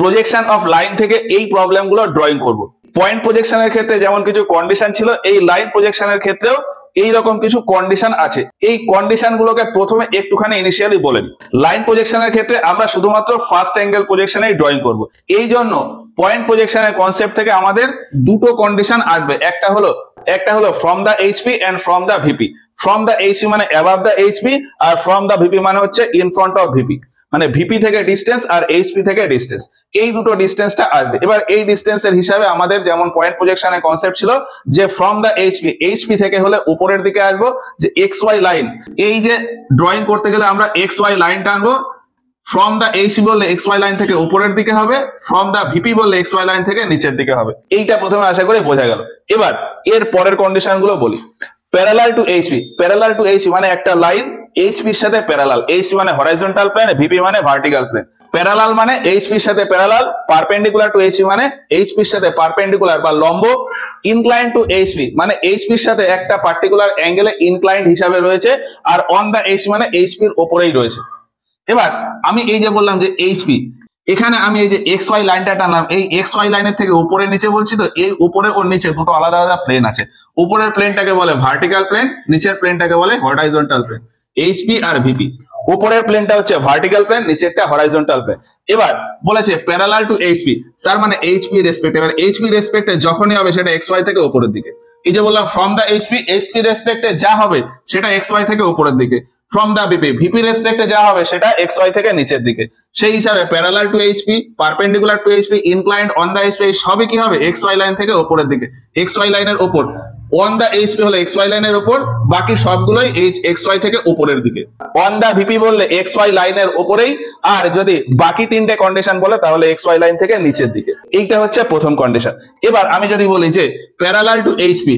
Projection of line থেকে এই প্রবলেমগুলো ড্রয়িং করব। পয়েন্ট প্রজেকশনের ক্ষেত্রে যেমন কিছু কন্ডিশন ছিল, এই লাইন প্রজেকশনের ক্ষেত্রেও এইরকম কিছু কন্ডিশন আছে। এই কন্ডিশন গুলোকে প্রথমে একটুখানি ইনিশিয়ালি বলে নিই। লাইন প্রজেকশনের ক্ষেত্রে আমরা শুধুমাত্র ফার্স্ট অ্যাঙ্গেল প্রজেকশনেই ড্রয়িং করব। এই জন্য পয়েন্ট প্রজেকশনের কনসেপ্ট থেকে আমাদের দুটো কন্ডিশন আসবে। একটা হলো from the HP and from the VP. From the HP মানে অ্যাবাভ দা এইচপি, আর ফ্রম দা ভিপি মানে হচ্ছে ইন ফ্রন্ট অফ ভিপি, মানে ভিপি থেকে ডিস্টেন্স আর এইচপি থেকে ডিস্টেন্স। এই দুটো ডিস্টেন্সটা আসবে। এবার এই ডিস্টেন্সের হিসাবে আমাদের যেমন পয়েন্ট প্রজেকশনের কনসেপ্ট ছিল যে ফ্রম দা এইচপি থেকে হলে উপরের দিকে আসবো, যে এক্স ওয়াই লাইন, এই যে ড্রয়িং করতে গেলে আমরা এক্স ওয়াই লাইন টানবো। ফ্রম দা এইচপি বললে এক্স ওয়াই লাইন থেকে উপরের দিকে হবে, ফ্রম দা ভিপি বললে এক্স ওয়াই লাইন থেকে নিচের দিকে হবে। এইটা প্রথমে আশা করে বোঝা গেল। এবার এর পরের কন্ডিশন গুলো বলি। Parallel to HP, parallel to HP মানে একটা লাইন এইচপির সাথে প্যারালাল। এইচপি মানে হরাইজন্টাল প্লেন, ভিপি মানে ভার্টিক্যাল প্লেন। প্যারালাল মানে এইচপির সাথে প্যারালাল, পারপেন্ডিকুলার টু এইচপি মানে এইচপির সাথে পারপেন্ডিকুলার বা লম্ব, ইনক্লাইন টু এইচপি মানে এইচপির সাথে একটা পার্টিকুলার অ্যাঙ্গেলে ইনক্লাইন্ড হিসাবে রয়েছে, আর অন দা এইচপি মানে এইচপির উপরেই রয়েছে। এবার আমি এই যে বললাম যে এইচপি, এখানে আমি এই যে এক্স ওয়াই লাইনটা টানলাম, এই এক্স ওয়াই লাইনের থেকে উপরে নিচে বলছি, তো এই উপরে ও নিচে দুটো আলাদা আলাদা প্লেন আছে। উপরের প্লেনটাকে বলে ভার্টিক্যাল প্লেন, নিচের প্লেনটাকে বলে হরাইজন্টাল প্লেন। এইচপি আর ভিপি, উপরের প্লেনটা হচ্ছে ভার্টিক্যাল প্লেন, নিচেরটা হরাইজন্টাল প্লেন। এবার বলেছে প্যারালাল টু এইচপি, তার মানে এইচপি রেসপেক্ট। এবার এইচপি রেসপেক্টে যখনই হবে সেটা এক্স ওয়াই থেকে উপরের দিকে। এই যে বললাম ফ্রম দা এইচপি রেসপেক্টে যা হবে সেটা এক্স ওয়াই থেকে উপরের দিকে। ফ্রম দা ভিপি রেসপেক্টে যা হবে সেটা এক্স ওয়াই থেকে নিচের দিকে। সেই হিসাবে parallel to HP, perpendicular to HP, inclined on the HP, সবই কি হবে এক্স ওয়াই লাইন থেকে উপরের দিকে। এক্স ওয়াই লাইনের উপর, অন দা এইচপি হলো এক্স ওয়াই লাইনের উপর, বাকি সবগুলোই এক্স ওয়াই থেকে উপরের দিকে। অন দা ভিপি বললে এক্স ওয়াই লাইনের উপরেই, আর যদি বাকি তিনটে কন্ডিশন বলে তাহলে এক্স ওয়াই লাইন থেকে নিচের দিকে। এইটা হচ্ছে প্রথম কন্ডিশন। এবার আমি যদি বলি যে প্যারালাল টু এইচপি,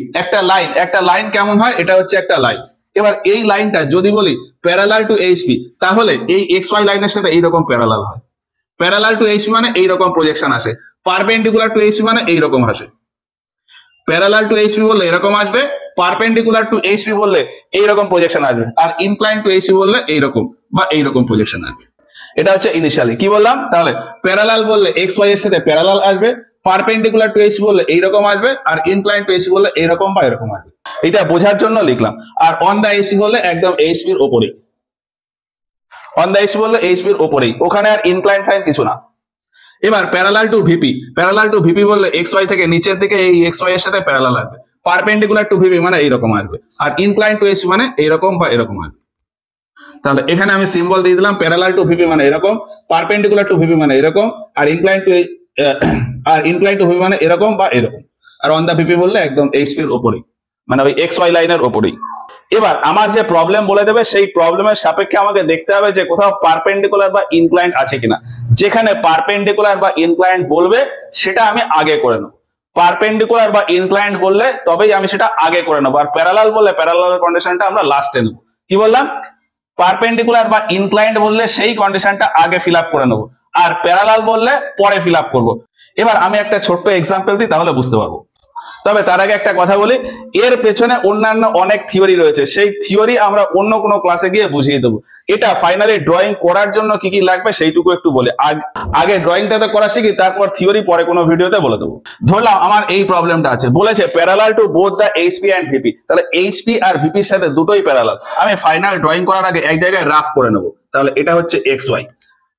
একটা লাইন কেমন হয়, এটা হচ্ছে একটা লাইন। এবার এই লাইনটা যদি বলি প্যারালাল টু এইচপি, তাহলে এই এক্স ওয়াই লাইনের সাথে এইরকম প্যারালাল হয়। প্যারালাল টু এইচপি মানে এইরকম প্রজেকশন আসে, পারপেন্ডিকুলার টু এইচপি মানে এইরকম আসে। প্যারালাল টু এইচপি বললে এরকম আসবে, পারপেন্ডিকুলার টু এইচপি বললে এইরকম প্রজেকশন আসবে, আর ইনক্লাইন টু এইচপি বললে এইরকম বা এইরকম প্রজেকশন আসবে। এটা হচ্ছে ইনিশিয়ালি কি বললাম। তাহলে প্যারালাল বললে এক্স ওয়াই এর সাথে প্যারালাল আসবে, পারপেন্ডিকুলার টু এইচপি বললে এইরকম আসবে, আর ইনক্লাইন টু এইচপি বললে এইরকম বা এরকম আসবে। এটা বোঝার জন্য লিখলাম। আর অন দা এইচপি বললে একদম এইচপির উপরেই, অন দা এইচপি বললে এইচপির উপরেই, ওখানে আর ইনক্লাইন ফাইন কিছু না। এবার প্যারালাল টু ভিপি বললে এক্স ওয়াই থেকে নিচের দিকে এই এক্স ওয়াই এর সাথে প্যারালাল আসবে, পারপেন্ডিকুলার টু ভিপি মানে এইরকম আসবে, আর ইনক্লাইন টু এইচপি মানে এইরকম বা এরকম আসবে। তাহলে এখানে আমি সিম্বল দিয়ে দিলাম, প্যারালাল টু ভিপি মানে এরকম, পারপেন্ডিকুলার টু ভিপি মানে এরকম, আর ইনক্লাইন টু ভিপি মানে এরকম বা এরকম, আর অন দা ভিপি বললে একদম এইচপির উপরেই, মানে ওই এক্স ওয়াই লাইনের উপরেই। এবার আমার যে প্রবলেম বলে দেবে সেই প্রবলেমের সাপেক্ষে আমাকে দেখতে হবে যে কোথাও পারপেন্ডিকুলার বা ইনক্লাইন্ড আছে কিনা। যেখানে পারপেন্ডিকুলার বা ইনক্লাইন্ড বলবে সেটা আমি আগে করে নেব। পারপেন্ডিকুলার বা ইনক্লাইন্ড বললে তবেই আমি সেটা আগে করে নেবো, আর প্যারালাল বললে প্যারালাল কন্ডিশনটা আমরা লাস্টে নেবো। কি বললাম, পারপেন্ডিকুলার বা ইনক্লাইন্ড বললে সেই কন্ডিশনটা আগে ফিল আপ করে নেবো, আর প্যারালাল বললে পরে ফিল আপ করবো। এবার আমি একটা ছোট্ট এক্সাম্পল দিই, তাহলে বুঝতে পারবো। তবে তার আগে একটা কথা বলি, এর পেছনে অন্যান্য অনেক থিওরি রয়েছে, সেই থিওরি আমরা অন্য কোনো ক্লাসে গিয়ে বুঝিয়ে দেবো। এটা ফাইনালি ড্রয়িং করার জন্য কি কি লাগবে সেইটুকু একটু বলে আগে ড্রয়িংটাতে করা শিখি, তারপর থিওরি পরে কোনো ভিডিওতে বলে দেবো। ধরলাম আমার এই প্রবলেমটা আছে, বলেছে parallel to both the HP and VP. তাহলে এইচপি আর ভিপির সাথে দুটোই প্যারালাল। আমি ফাইনাল ড্রয়িং করার আগে এক জায়গায় রাফ করে নেবো। তাহলে এটা হচ্ছে X Y,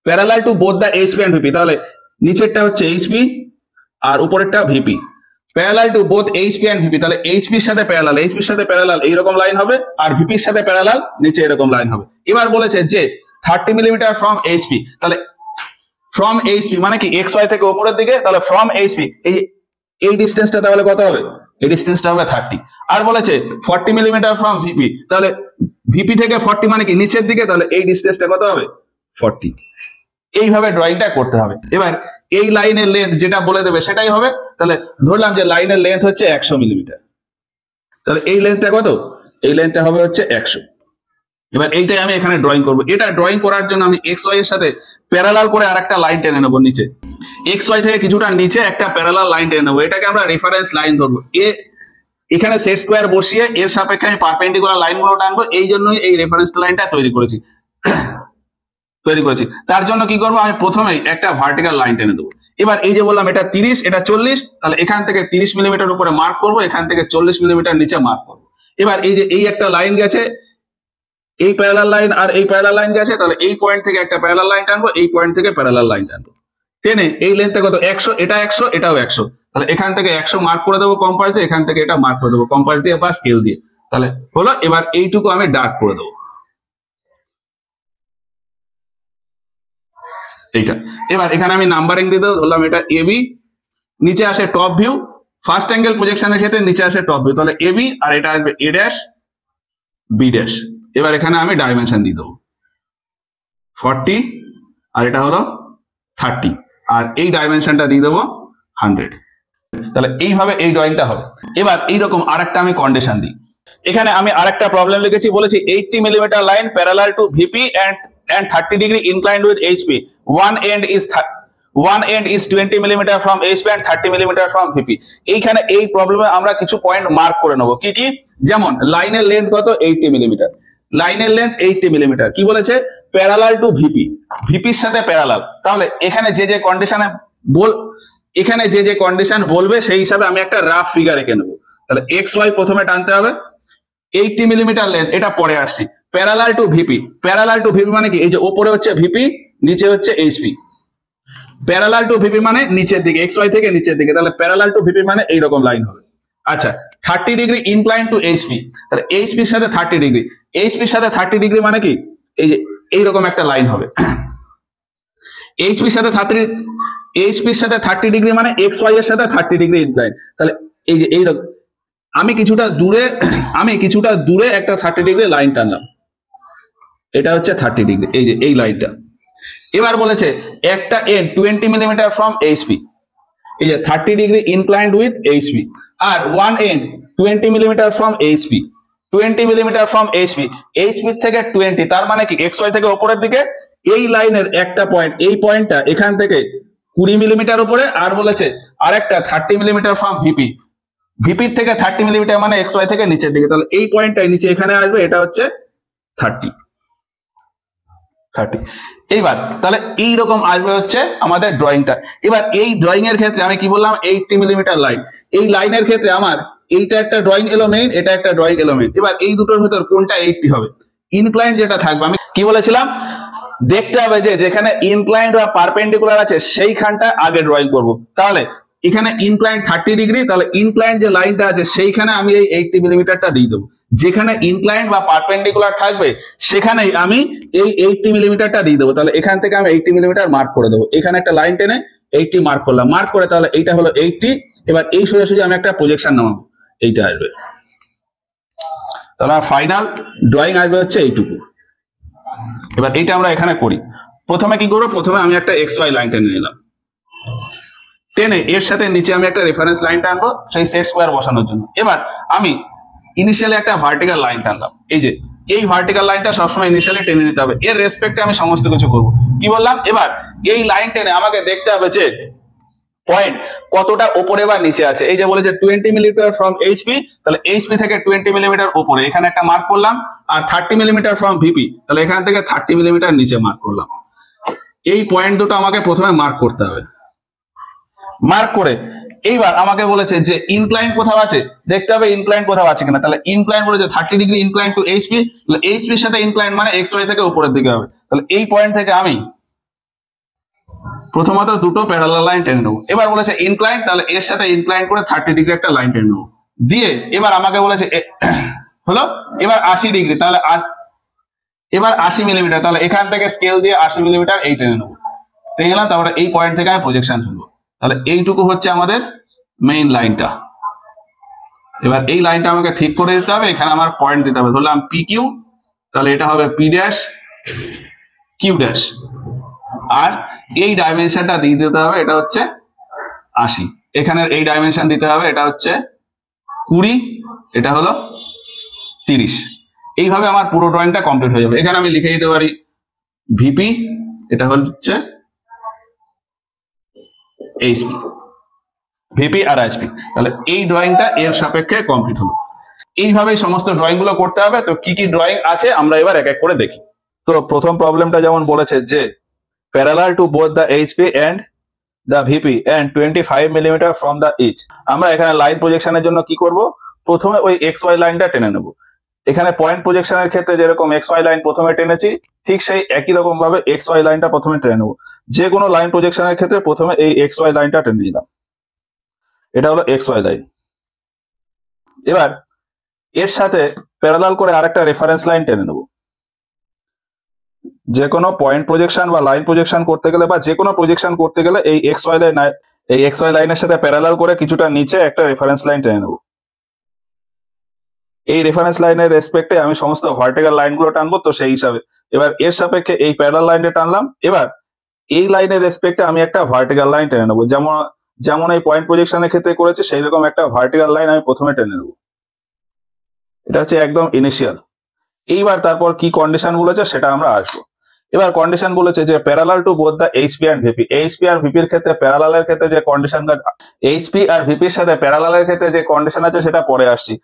parallel to both the HP and VP. তাহলে নিচেরটা হচ্ছে এইচপি আর উপরেরটা VP. Parallel to both HP and VP, তাহলে এইচপির সাথে প্যারালাল এইরকম লাইন হবে, আর ভিপির সাথে প্যারালাল নিচে এরকম লাইন হবে। এবার বলেছে যে 30 মিলিমিটার ফ্রম এইচপি, তাহলে ফ্রম এইচপি মানে কি এক্স ওয়াই থেকে উপরের দিকে, তাহলে ফ্রম এইচপি এই ডিস্টেন্সটা তাহলে কত হবে, এই ডিস্টেন্সটা হবে 30। আর বলেছে 40 মিলিমিটার ফ্রম ভিপি, তাহলে ভিপি থেকে 40 মানে কি নিচের দিকে, তাহলে এই ডিস্টেন্সটা কত হবে 40। এইভাবে ড্রয়িংটা করতে হবে। এবার এই লাইনের লেন্থ যেটা বলে দেবে সেটাই হবে। তাহলে ধরলাম যে লাইনের লেন্থ হচ্ছে 100 মিলিমিটার, তাহলে এই লেন্থটা কত, এই লেন্থটা হবে হচ্ছে 100। এবার এইটাই আমি এখানে ড্রয়িং করব। এটা ড্রয়িং করার জন্য আমি এক্স ওয়াই এর সাথে প্যারালাল করে আরেকটা লাইন টেনে নেবো নিচে, এক্স ওয়াই থেকে কিছুটা নিচে একটা প্যারালাল লাইন টেনে নেবো, এটাকে আমরা রেফারেন্স লাইন ধরবো। এখানে সেট স্কোয়ার বসিয়ে এর সাপেক্ষে আমি পারপেন্ডিকুলার লাইনগুলো টানবো, এই জন্যই এই রেফারেন্স লাইনটা তৈরি করেছি। তৈরি করেছি। তার জন্য কি করবো, আমি প্রথমেই একটা ভার্টিক্যাল লাইন টেনে দেবো। এবার এই যে বললাম এটা 30, এটা 40, তাহলে এখান থেকে 30 মিলিমিটার উপরে মার্ক করবো, এখান থেকে 40 মিলিমিটার নিচে মার্ক করবো। এবার এই যে এই একটা লাইন গেছে, এই প্যারালাল লাইন আর এই প্যারালাল লাইন গেছে, তাহলে এই পয়েন্ট থেকে একটা প্যারালাল লাইন টানবো, এই পয়েন্ট থেকে প্যারালাল লাইন টানবো, টেনে এই লেন্থটা কত 100, এটা 100, এটাও 100, তাহলে এখান থেকে 100 মার্ক করে দেবো কম্পাস দিয়ে, এখান থেকে এটা মার্ক করে দেবো কম্পাস দিয়ে বা স্কেল দিয়ে, তাহলে হলো। এবার এইটুকু আমি ডার্ক করে দেবো এইটা। এবার এখানে আমি নাম্বারিং দিয়ে দেবো, ধরলাম এটা এবি, নিচে আসে টপ ভিউ, ফার্স্ট অ্যাঙ্গেল প্রজেকশনের ক্ষেত্রে নিচে আসে টপ ভিউ, তাহলে এবি আর এটা আসবে এ ড্যাশ বি ড্যাশ। এবার এখানে আমি ডাইমেনশন দিয়ে দেবো 40 আর এটা হলো 30 আর এই ডাইমেনশনটা দিয়ে দেবো 100। তাহলে এইভাবে এই ড্রয়িংটা হবে। এবার এইরকম আরেকটা আমি কন্ডিশন দিই। এখানে আমি আরেকটা প্রবলেম লিখেছি, বলেছি 80 millimetre line parallel to VP and 30 degree inclined with HP. One end is 20 millimeter from HP and 30 millimeter from VP. এইখানে এই প্রবলেমে আমরা কিছু পয়েন্ট মার্ক করে নেবো। কি কি? যেমন লাইনের লেন্থ কত 80 মিলিমিটার, লাইনের লেন্থ 80 মিলিমিটার। কি বলেছে? প্যারালাল টু ভিপি, ভিপির সাথে প্যারালাল। তাহলে এখানে যে যে কন্ডিশনে এখানে যে যে কন্ডিশন বলবে সেই হিসাবে আমি একটা রাফ ফিগার এঁকে নেবো। তাহলে এক্স ওয়াই প্রথমে টানতে হবে, 80 মিলিমিটার লেন্থ, এটা পরে আসছি। Parallel to VP, parallel two VP মানে কি? এই যে উপরে হচ্ছে ভিপি, নিচে হচ্ছে এইচপি। প্যারালাল টু ভিপি মানে নিচের দিকে, এক্স ওয়াই থেকে নিচের দিকে, তাহলে প্যারালাল টু ভিপি মানে এইরকম লাইন হবে। আচ্ছা, 30 ডিগ্রি ইনক্লাইন টু এইচপি, তাহলে এইচপির সাথে 30 ডিগ্রি, এইচপির সাথে 30 ডিগ্রি মানে কি? এই যে এইরকম একটা লাইন হবে। এইচপির সাথে 30 ডিগ্রি মানে এক্স ওয়াই এর সাথে 30 ডিগ্রি ইনক্লাইন, তাহলে এই যে এইরকম আমি কিছুটা দূরে একটা 30 ডিগ্রি লাইন টানলাম, এটা হচ্ছে 30 ডিগ্রি, এই যে এই লাইনটা। এবার বলেছে একটা এন্ড 20 মিলিমিটার ফ্রম এইচপি, এই যে 30 ডিগ্রি ইনক্লাইন্ড উইথ এইচপি, আর one and 20 millimeter from HP, 20 millimeter from HP, HP থেকে 20, তার মানে কি এক্স ওয়াই থেকে উপরের দিকে এই লাইনের একটা পয়েন্ট, এই পয়েন্টটা এখান থেকে 20 মিলিমিটার উপরে, আর বলেছে আরেকটা 30 মিলিমিটার ফ্রম ভিপি, ভিপির থেকে 30 মিলিমিটার মানে এক্স ওয়াই থেকে নিচের দিকে, তাহলে এই পয়েন্টটাই নিচে এখানে আসবে, এটা হচ্ছে 30। এইবার তাহলে এইরকম আসবে হচ্ছে আমাদের ড্রয়িংটা। এবার এই ড্রয়িং এর ক্ষেত্রে আমি কি বললাম, 80 মিলিমিটার লাইন, এই লাইনের ক্ষেত্রে আমার এইটা একটা ড্রয়িং এলোমেন্ট, এটা একটা ড্রয়িং এলোমেন্ট। এবার এই দুটোর ভিতর কোনটা 80 হবে? ইনক্লাইন যেটা থাকবে, আমি কি বলেছিলাম, দেখতে হবে যে যেখানে ইনক্লাইন বা পারপেন্ডিকুলার আছে সেইখানটা আগে ড্রয়িং করব। তাহলে এখানে ইনক্লাইন 30 ডিগ্রি, তাহলে ইনক্লাইন যে লাইনটা আছে সেইখানে আমি এই 80 মিলিমিটারটা দিয়ে দেবো। যেখানে ইনক্লাইন বা পারপেন্ডিকুলার থাকবে সেখানেই আমি এই 80 মিলিমিটারটা দিয়ে দেবো। তাহলে এখান থেকে আমি 80 মিলিমিটার মার্ক করে দেবো, এখানে একটা লাইন টেনে 80 মার্ক করলাম, মার্ক করে তাহলে এইটা হলো 80। এবার এই সোজাসুজি আমি একটা প্রজেকশন নামাবো, এইটা আসবে। তাহলে ফাইনাল ড্রয়িং আসবে হচ্ছে এইটুকু। এবার এইটা আমরা এখানে করি। প্রথমে কি করবো, প্রথমে আমি একটা এক্স ওয়াই লাইন টেনে নিলাম, টেনে এর সাথে নিচে আমি একটা রেফারেন্স লাইন টানবো সেই সেট স্কোয়ার বসানোর জন্য। এবার আমি ইনিশিয়ালি একটা ভার্টিক্যাল লাইন টানলাম, এই যে এই ভার্টিক্যাল লাইনটা সবসময় ইনিশিয়ালি টেনে নিতে হবে, এর রেসপেক্টে আমি সমস্ত কিছু করবো। কি বললাম, এবার এই লাইন টেনে আমাকে দেখতে হবে যে পয়েন্ট কতটা উপরে বা নিচে আছে। এই যে বলেছে 20 মিলিমিটার ফ্রম এইচপি, তাহলে এইচপি থেকে 20 মিলিমিটার উপরে, এখানে একটা মার্ক করলাম, আর 30 মিলিমিটার ফ্রম ভিপি, তাহলে এখান থেকে 30 মিলিমিটার নিচে মার্ক করলাম। এই পয়েন্ট দুটো আমাকে প্রথমে মার্ক করতে হবে। মার্ক করে এইবার আমাকে বলেছে যে ইনক্লাইন কোথাও আছে, দেখতে হবে ইনক্লাইন কোথাও আছে কিনা। তাহলে ইনক্লাইন বলেছে 30 ডিগ্রি ইনক্লাইন টু এইচপি, তাহলে এইচপির সাথে ইনক্লাইন মানে এক্স ওয়াই থেকে উপরের দিকে হবে। তাহলে এই পয়েন্ট থেকে আমি প্রথমত দুটো প্যারালাল লাইন টেনে নেবো। এবার বলেছে ইনক্লাইন, তাহলে এর সাথে ইনক্লাইন করে 30 ডিগ্রি একটা লাইন টেনে নেবো, দিয়ে এবার আমাকে বলেছে হলো এবার 80 ডিগ্রি, তাহলে এবার 80 মিলিমিটার, তাহলে এখান থেকে স্কেল দিয়ে 80 মিলিমিটার এই টেনে নেবো, টেনে গেলাম। তারপরে এই পয়েন্ট থেকে আমি প্রজেকশন ফেলবো, তাহলে এইটুকু হচ্ছে আমাদের মেইন লাইনটা। এবার এই লাইনটা আমাকে ঠিক করে দিতে হবে, এখানে আমার পয়েন্ট দিতে হবে, ধরলাম পি কিউ, তাহলে এটা হবে পি ড্যাশ কিউ ড্যাশ, আর এই ডাইমেনশনটা দিয়ে দিতে হবে, এটা হচ্ছে 80, এখানের এই ডাইমেনশন দিতে হবে, এটা হচ্ছে 20, এটা হলো 30। এইভাবে আমার পুরো ড্রয়িংটা কমপ্লিট হয়ে যাবে। এখানে আমি লিখে দিতে পারি ভিপি, এটা হচ্ছে এইচপি, ভিপি আর এইচপি, তাহলে এই ড্রয়িংটা এর সাপেক্ষে কমপ্লিট হলো। এইভাবেই সমস্ত ড্রয়িং গুলো করতে হবে। তো কি কি ড্রয়িং আছে আমরা এবার এক এক করে দেখি। তো প্রথম প্রবলেমটা যেমন বলেছে যে parallel to both the HP and the VP and 25 millimeter from the each. আমরা এখানে লাইন প্রজেকশনের জন্য কি করব, প্রথমে ওই এক্স ওয়াই লাইনটা টেনে নেব। এখানে পয়েন্ট প্রজেকশনের ক্ষেত্রে যেরকম এক্স ওয়াই লাইন প্রথমে টেনেছি, ঠিক সেই একই রকম ভাবে এক্স ওয়াই লাইনটা প্রথমে টেনে নেব। যে কোনো লাইন প্রজেকশনের ক্ষেত্রে প্রথমে এই এক্স ওয়াই লাইনটা টেনে নিলাম, এটা হলো এক্স ওয়াই লাইন। এবার এর সাথে প্যারালাল করে আরেকটা রেফারেন্স লাইন টেনে নেব। যে কোনো পয়েন্ট প্রজেকশন বা লাইন প্রজেকশন করতে গেলে বা যে কোনো প্রজেকশন করতে গেলে এই এক্স ওয়াই লাইনের সাথে প্যারালাল করে কিছুটা নিচে একটা রেফারেন্স লাইন টেনে নেব। এই রেফারেন্স লাইনের রেসপেক্টে আমি সমস্ত ভার্টিক্যাল লাইনগুলো টানবো, তো সেই হিসাবে এবার এর সাপেক্ষে এই প্যারালাল লাইনটা টানলাম। এবার এই লাইনের রেসপেক্টে আমি একটা ভার্টিক্যাল লাইন টেনে নেবো, যেমন এই পয়েন্ট প্রজেকশনের ক্ষেত্রে করেছে সেই রকম একটা ভার্টিক্যাল লাইন আমি প্রথমে টেনে নেবো। এটা হচ্ছে একদম ইনিশিয়াল। এইবার তারপর কি কন্ডিশন বলেছে সেটা আমরা আসবো। এবার কন্ডিশন বলেছে যে parallel to both the HP and VP. HP আর ভিপির ক্ষেত্রে প্যারালালের ক্ষেত্রে যে কন্ডিশন, এইচপি আর ভিপির সাথে প্যারালালের ক্ষেত্রে যে কন্ডিশন আছে সেটা পরে আসছি।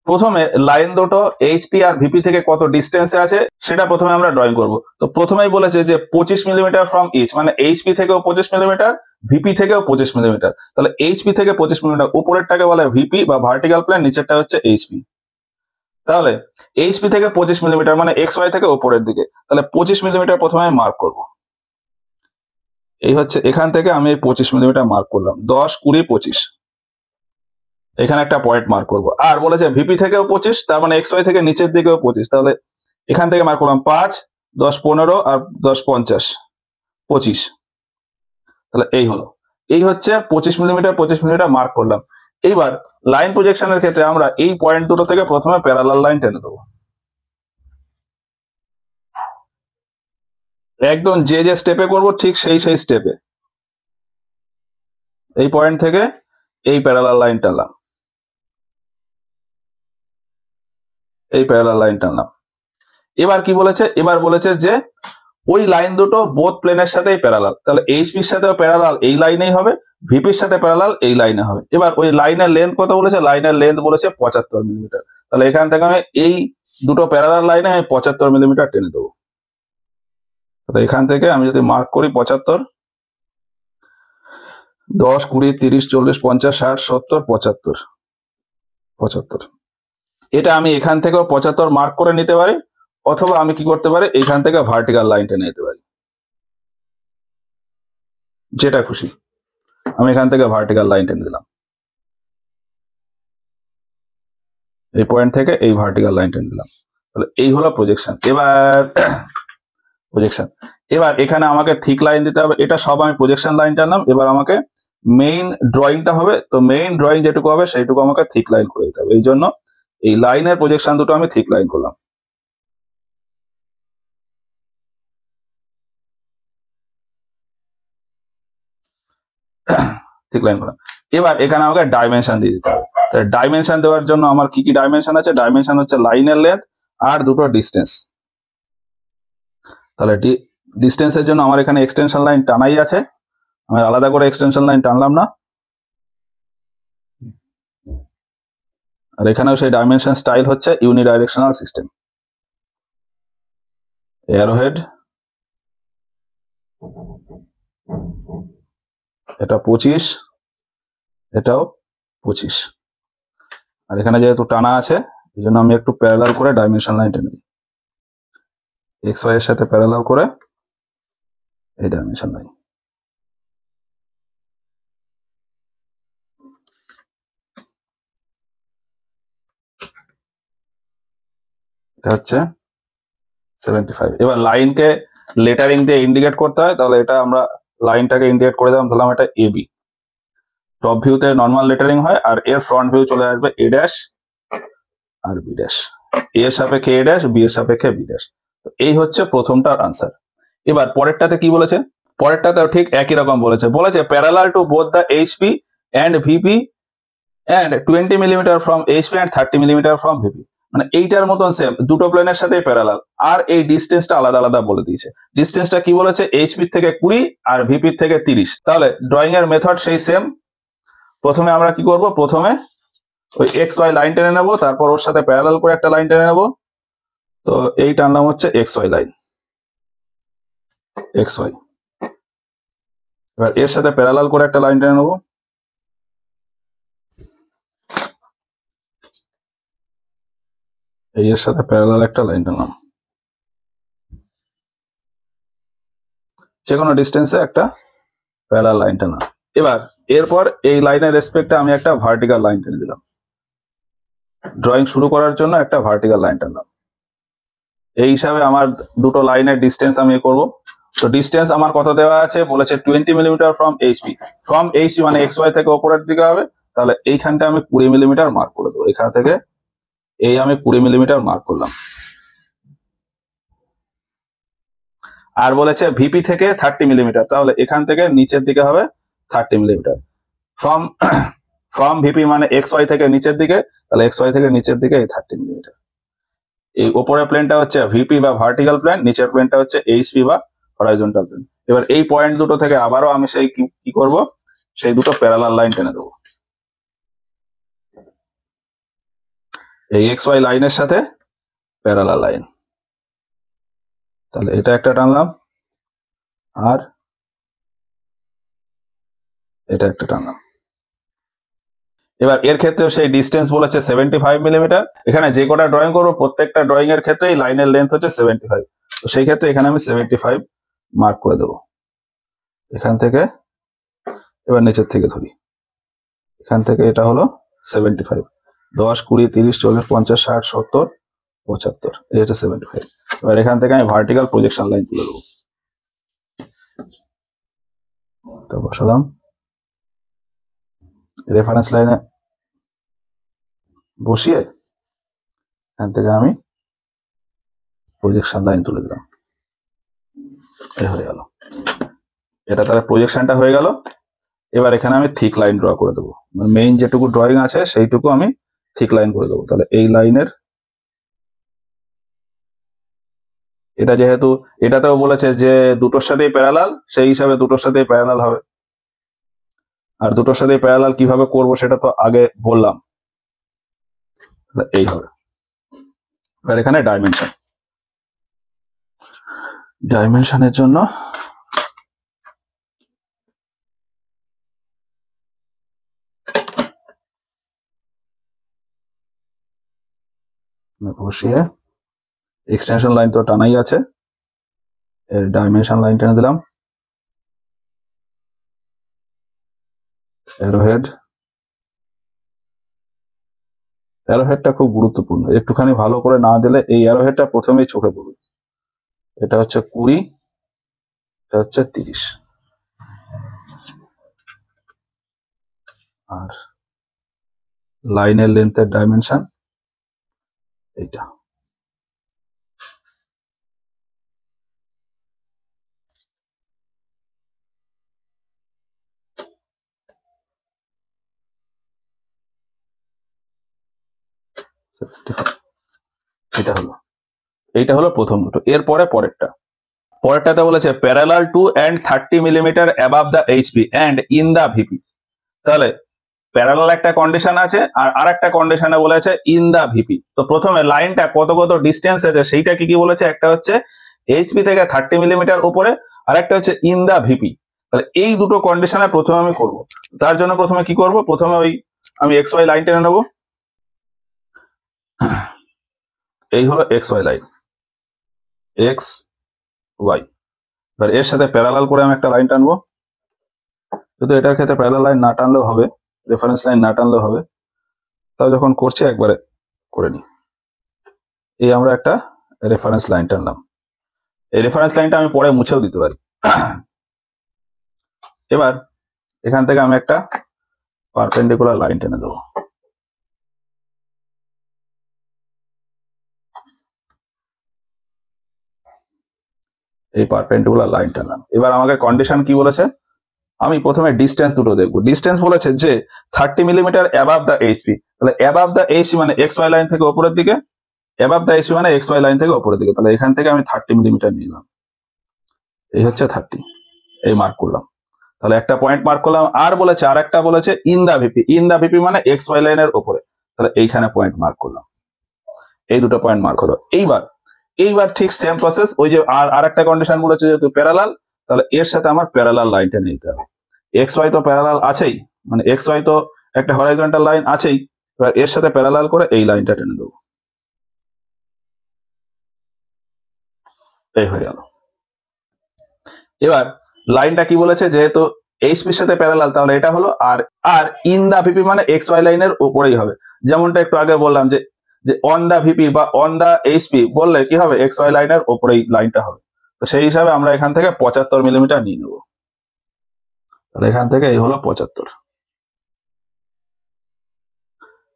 প্রথমে লাইন দুটো এইচপি আর ভিপি থেকে কত ডিস্টেন্সে আছে সেটা প্রথমে আমরা ড্রয়িং করব। তো প্রথমেই বলেছে যে 25 মিলিমিটার ফ্রম ইচ, মানে এইচপি থেকেও 25 মিলিমিটার, ভিপি থেকেও 25 মিলিমিটার। তাহলে এইচপি থেকে 25 মিলিমিটার, উপরেরটাকে বলে ভিপি বা ভার্টিক্যাল প্লেন, নিচেরটা হচ্ছে এইচপি। তাহলে এইচপি থেকে 25 মিলিমিটার মানে এক্স ওয়াই থেকে উপরের দিকে, তাহলে 25 মিলিমিটার প্রথমে মার্ক করব। এই হচ্ছে এখান থেকে আমি 25 মিলিমিটার মার্ক করলাম, 10, 20, 25, এখানে একটা পয়েন্ট মার্ক করবো। আর বলেছে ভিপি থেকেও 25, তার মানে এক্স ওয়াই থেকে নিচের দিকেও 25, তাহলে এখান থেকে মার্ক করলাম 5, 10, 15 আর 10, 50, 25। তাহলে এই হচ্ছে 25 মিলিমিটার মার্ক করলাম। এইবার লাইন প্রজেকশনের ক্ষেত্রে আমরা এই পয়েন্ট দুটো থেকে প্রথমে প্যারালাল লাইন টেনে দেবো, একদম যে স্টেপে করব ঠিক সেই স্টেপে। এই পয়েন্ট থেকে এই প্যারালাল লাইন টানলাম, এই প্যারালাল লাইন টানলাম। এবার কি বলেছে, এবার বলেছে যে ওই লাইন দুটো বোথ প্লেনের সাথেই প্যারালাল, তাহলে এইচপির সাথেও প্যারালাল এই লাইনেই হবে, ভিপির সাথে প্যারালাল এই লাইনে হবে। এবার ওই লাইনের লেন্থ কত বলেছে, লাইনের লেন্থ বলেছে 75 মিলিমিটার। তাহলে এখান থেকে আমি এই দুটো প্যারালাল লাইনে আমি 75 মিলিমিটার টেনে দেবো। তাহলে এখান থেকে আমি যদি মার্ক করি 75, 10, 20, 30, 40, 50, 60, 70, 75, 75। এটা আমি এখান থেকেও 75 মার্ক করে নিতে পারি, অথবা আমি কি করতে পারি এখান থেকে ভার্টিক্যাল লাইন টেনে নিতে পারি, যেটা খুশি। আমি এখান থেকে ভার্টিক্যাল লাইন টেনে দিলাম, এই পয়েন্ট থেকে এই ভার্টিক্যাল লাইন টেনে দিলাম। তাহলে এই হলো প্রজেকশন। এবার এখানে আমাকে থিক লাইন দিতে হবে, এটা সব আমি প্রজেকশন লাইন টানলাম। এবার আমাকে মেইন ড্রয়িংটা হবে, তো মেইন ড্রয়িং যেটুকু হবে সেইটুকু আমাকে থিক লাইন করে দিতে হবে। এই জন্য এই লাইনের প্রজেকশন দুটো আমি থিক লাইন করলাম, থিক লাইন করলাম। এবার এখানে আমাকে ডাইমেনশন দিয়ে দিতে হবে। ডাইমেনশন দেওয়ার জন্য আমার কি কি ডাইমেনশন আছে, ডাইমেনশন হচ্ছে লাইনের লেন্থ আর দুটো ডিস্টেন্স। তাহলে ডিস্টেন্সের জন্য আমার এখানে এক্সটেনশন লাইন টানাই আছে, আমি আলাদা করে এক্সটেনশন লাইন টানলাম না। আর এখানেও সেই ডাইমেনশন স্টাইল হচ্ছে ইউনিডাইরেকশনাল সিস্টেম, এরোহেড, এটা 25, এটাও 25। আর এখানে যেহেতু টানা আছে এই জন্য আমি একটু প্যারালাল করে ডাইমেনশন লাইন টেনে দিই, এক্স ওয়াই এর সাথে প্যারালাল করে এই ডাইমেনশন লাইন। এটা হচ্ছে 75। এবার লাইনকে লেটারিং দিয়ে ইন্ডিকেট করতে হয়, তাহলে এটা আমরা লাইনটাকে ইন্ডিকেট করে দিলাম, ধরলাম এটা এবি। টপ ভিউতে নর্মাল লেটারিং হয়, আর এর ফ্রন্ট ভিউ চলে আসবে a dash R B dash, এ এর সাপেক্ষে এ ড্যাশ, বি এর সাপেক্ষে বি ড্যাশ। তো এই হচ্ছে প্রথমটার আনসার। এবার পরেরটাতে কি বলেছে, পরেরটাতেও ঠিক একই রকম বলেছে parallel to both the HP and VP and 20 millimeter from HP and 30 millimeter from VP. মানে এইটার মতন সেম, দুটো প্লেনের সাথে প্যারালাল, আর এই ডিস্টেন্সটা আলাদা আলাদা বলে দিয়েছে। ডিস্টেন্সটা কি বলেছে, এইচপি থেকে 20 আর ভিপি থেকে 30। তাহলে ড্রয়িং এর মেথড সেই সেম। প্রথমে আমরা কি করব, প্রথমে ওই এক্স ওয়াই লাইন টেনে নেবো, তারপর ওর সাথে প্যারালাল করে একটা লাইন টেনে নেবো। তো এই টানলাম হচ্ছে X Y line. X Y. এবার এর সাথে প্যারালাল করে একটা লাইন টেনে নেবো, এর সাথে প্যারালাল একটা লাইন টানলাম, যে কোনো ডিস্টেন্সে একটা প্যারালাল লাইন টানা। এবার এরপর এই লাইনের রেসপেক্টে আমি একটা ভার্টিক্যাল লাইন টেনে দিলাম, ড্রয়িং শুরু করার জন্য একটা ভার্টিক্যাল লাইন টানলাম। এই হিসাবে আমার দুটো লাইনের ডিস্টেন্স আমি করব। তো ডিস্টেন্স আমার কত দেওয়া আছে বলেছে 20 millimeter from HP. From HP মানে এক্স ওয়াই থেকে ওপরের দিকে হবে, তাহলে এইখানটা আমি 20 মিলিমিটার মার্ক করে দেবো। এখান থেকে এই আমি 20 মিলিমিটার মার্ক করলাম। আর বলেছে ভিপি থেকে 30 মিলিমিটার, তাহলে এখান থেকে নিচের দিকে হবে 30 মিলিমিটার। ফ্রম ফ্রম ভিপি মানে এক্স ওয়াই থেকে নিচের দিকে, তাহলে এক্স ওয়াই থেকে নিচের দিকে এই 30 মিলিমিটার। এই উপরের প্লেনটা হচ্ছে ভিপি বা ভার্টিক্যাল প্লেন, নিচের প্লেনটা হচ্ছে এইচপি বা হরাইজন্টাল প্লেন। এবার এই পয়েন্ট দুটো থেকে আবারও আমি সেই কি করব, সেই দুটো প্যারালাল লাইন টেনে দেবো। এই এক্স ওয়াই লাইনের সাথে প্যারালাল লাইন, তাহলে এটা একটা টানলাম আর এটা একটা টানলাম। এবার এর ক্ষেত্রে সেই ডিস্টেন্স বলেছে 75 মিলিমিটার। এখানে যে কটা ড্রয়িং করবো প্রত্যেকটা ড্রয়িং এর ক্ষেত্রে লাইনের লেন্থ হচ্ছে 75। তো সেই ক্ষেত্রে এখানে আমি 75 মার্ক করে দেবো। এখান থেকে এবার নিচের থেকে ধরি, এখান থেকে এটা হলো 75, 10, 20, 30, 40, 50, 60, 70, 75, এই হচ্ছে 75। এবার এখান থেকে আমি ভার্টিক্যাল প্রজেকশন লাইন তুলে দেবো, বসালাম রেফারেন্স লাইনে বসিয়ে এখান থেকে আমি প্রজেকশন লাইন তুলে দিলাম, এই হয়ে গেল। এটা তাহলে প্রজেকশনটা হয়ে গেল। এবার এখানে আমি থিক লাইন ড্র করে দেবো, মানে মেইন যেটুকু ড্রয়িং আছে সেইটুকু আমি থিক লাইন করে দেবো। তাহলে এই লাইনের এটা যেহেতু এটাতেও বলেছে যে দুটোর সাথেই প্যারালাল, সেই হিসাবে দুটোর সাথেই প্যারালাল হবে। আর দুটোর সাথেই প্যারালাল কিভাবে করব সেটা তো আগে বললাম, এই হবে। এবার এখানে ডাইমেনশনের জন্য বসিয়ে এক্সটেনশন লাইন তো টানাই আছে, এর ডাইমেনশন লাইন টেনে দিলাম। অ্যারোহেডটা খুব গুরুত্বপূর্ণ, একটুখানি ভালো করে না দিলে এই অ্যারোহেডটা প্রথমেই চোখে পড়বে। এটা হচ্ছে 20, এটা হচ্ছে 30, আর লাইনের লেন্থের ডাইমেনশন এইটা। এইটা হলো প্রথম দুটো। এরপরে পরেরটাতে বলেছে parallel to and 30 millimeter above the HP and in the VP. তাহলে প্যারালাল একটা কন্ডিশন আছে, আর আরেকটা কন্ডিশনে বলেছে ইন দ্য ভিপি। তো প্রথমে লাইনটা কত কত ডিস্টেন্স আছে সেইটা কি বলেছে, একটা হচ্ছে এইচপি থেকে 30 মিলিমিটার উপরে, আর একটা হচ্ছে ইন দ্য ভিপি। তাহলে এই দুটো কন্ডিশনে প্রথমে আমি করব। তার জন্য প্রথমে কি করব, প্রথমে আমি এক্স ওয়াই লাইন টেনে নেব। এই হলো X Y line, X Y. এবার এর সাথে প্যারালাল করে আমি একটা লাইন টানবো। কিন্তু এটার ক্ষেত্রে প্যারালাল লাইন না টানলেও হবে, রেফারেন্স লাইন না টানলেও হবে, তাও যখন করছি একবারে করে নি। এই আমরা একটা রেফারেন্স লাইন টানলাম, এই রেফারেন্স লাইনটা আমি পরে মুছেও দিতে পারি। এবার এখান থেকে আমি একটা পারপেন্ডিকুলার লাইন টেনে দেবো। এই পারপেন্ডিকুলার লাইন টানলাম। এবার আমাকে কন্ডিশন কি বলেছে, আমি প্রথমে ডিস্টেন্স দুটো দেখবো। ডিস্টেন্স বলেছে যে 30 মিলিমিটার অ্যাবাভ দ্য এইচপি। তাহলে অ্যাবাভ দ্য এইচপি মানে এক্স ওয়াই লাইন থেকে উপরের দিকে, অ্যাবাভ দ্য এইচপি মানে এক্স ওয়াই লাইন থেকে উপরের দিকে। তাহলে এখান থেকে আমি 30 মিলিমিটার নিলাম, এই হচ্ছে 30, এই মার্ক করলাম। তাহলে একটা পয়েন্ট মার্ক করলাম। আর বলেছে আর একটা বলেছে in the VP, in the VP মানে এক্স ওয়াই লাইনের উপরে। তাহলে এইখানে পয়েন্ট মার্ক করলাম, এই দুটো পয়েন্ট মার্ক হলো। এইবার এইবার ঠিক সেম প্রসেস, ওই যে আর একটা কন্ডিশন বলেছে যেহেতু প্যারালাল, তাহলে এর সাথে আমার প্যারালাল লাইনটা নিতে হবে। এক্স ওয়াই তো প্যারালাল আছেই, মানে এক্স ওয়াই তো একটা হরাইজন্টাল লাইন আছেই, এবার এর সাথে প্যারালাল করে এই লাইনটা টেনে দেবো, এই হয়ে গেল। এবার লাইনটা কি বলেছে, যেহেতু এইচপির সাথে প্যারালাল, তাহলে এটা হলো আর আর ইন দা ভিপি মানে এক্স ওয়াই লাইনের উপরেই হবে। যেমনটা একটু আগে বললাম যে যে অন দা ভিপি বা অন দা এইচপি বললে কি হবে, এক্স ওয়াই লাইনের উপরেই লাইনটা হবে। তো সেই হিসাবে আমরা এখান থেকে 75 মিলিমিটার নিয়ে নেবো। তাহলে এখান থেকে এই হলো 75,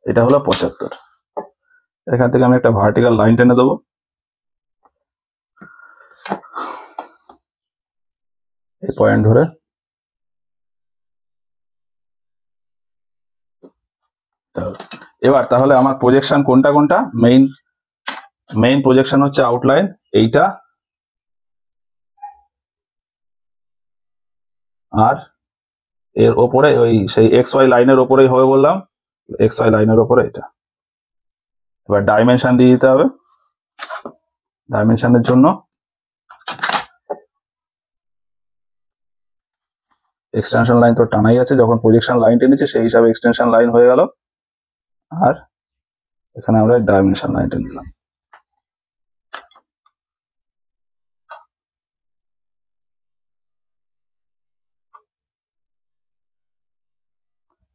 এটা হলো 75। এখান থেকে আমি একটা ভার্টিক্যাল লাইন টেনে দেবো, এই পয়েন্ট ধরে। এবার তাহলে আমার প্রজেকশন কোনটা কোনটা, মেইন প্রজেকশন হচ্ছে আউটলাইন এইটা, আর এর ওপরে ওই সেই এক্স ওয়াই লাইনের ওপরেই হবে বললাম, এক্স ওয়াই লাইনের ওপরে এটা। এবার ডাইমেনশন দিয়ে দিতে হবে। ডাইমেনশনের জন্য এক্সটেনশন লাইন তো টানাই আছে, যখন প্রজেকশন লাইন টেনেছে সেই হিসাবে এক্সটেনশন লাইন হয়ে গেল, আর এখানে আমরা ডাইমেনশন লাইন টেনে নিলাম।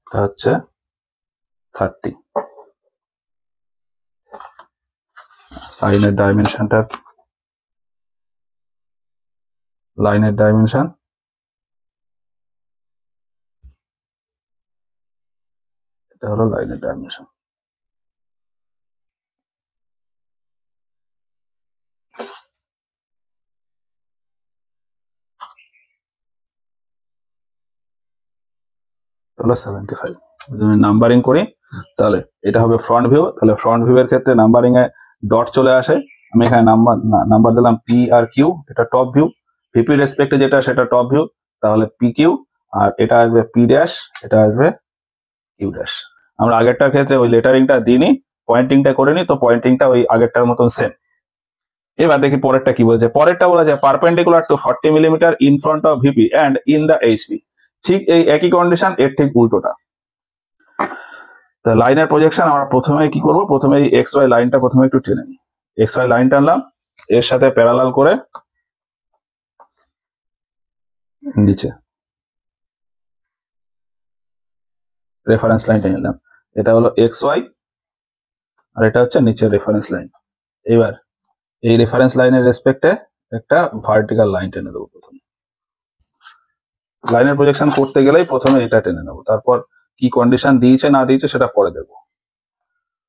এটা হচ্ছে 30। লাইনের ডাইমেনশন এটা হলো লাইনের ডাইমেনশন। হলো 75। যদি নাম্বারিং করি তাহলে এটা হবে ফ্রন্ট ভিউ, তাহলে ফ্রন্ট ভিউ এর ক্ষেত্রে নাম্বারিং এ ডট চলে আসে, আমি এখানে নাম্বার দিলাম পি আর কিউ, এটা টপ ভিউ। ভিপি রেসপেক্টে যেটা সেটা টপ ভিউ, তাহলে পি কিউ, আর এটা আসবে পি ড্যাশ, এটা আসবে কিউ ড্যাশ। আমরা আগেরটার ক্ষেত্রে ওই লেটারিংটা দিইনি, পয়েন্টিংটা করে নি, তো পয়েন্টিংটা ওই আগেরটার মতন সেম। এবার দেখি পরেরটা কি বলছে। পরেরটা বলেছে perpendicular to 40 millimeter in front of VP and in the HP. ঠিক এই একই কন্ডিশন, এর ঠিক উল্টোটা। লাইনের প্রজেকশন আমরা প্রথমে কি করব, প্রথমে এই এক্স ওয়াই লাইনটা প্রথমে একটু টেনে নিই। এক্স ওয়াই লাইন টানলাম, এর সাথে প্যারালাল করে নিচে রেফারেন্স লাইন টেনে নিলাম। এটা হলো এক্স ওয়াই, আর এটা হচ্ছে নিচের রেফারেন্স লাইন। এবার এই রেফারেন্স লাইনের রেসপেক্টে একটা ভার্টিক্যাল লাইন টেনে দেবো। প্রথমে লাইনের প্রজেকশন করতে গেলেই প্রথমে এটা টেনে নেবো, তারপর কি কন্ডিশন দিয়েছে না দিয়েছে সেটা পরে দেবো।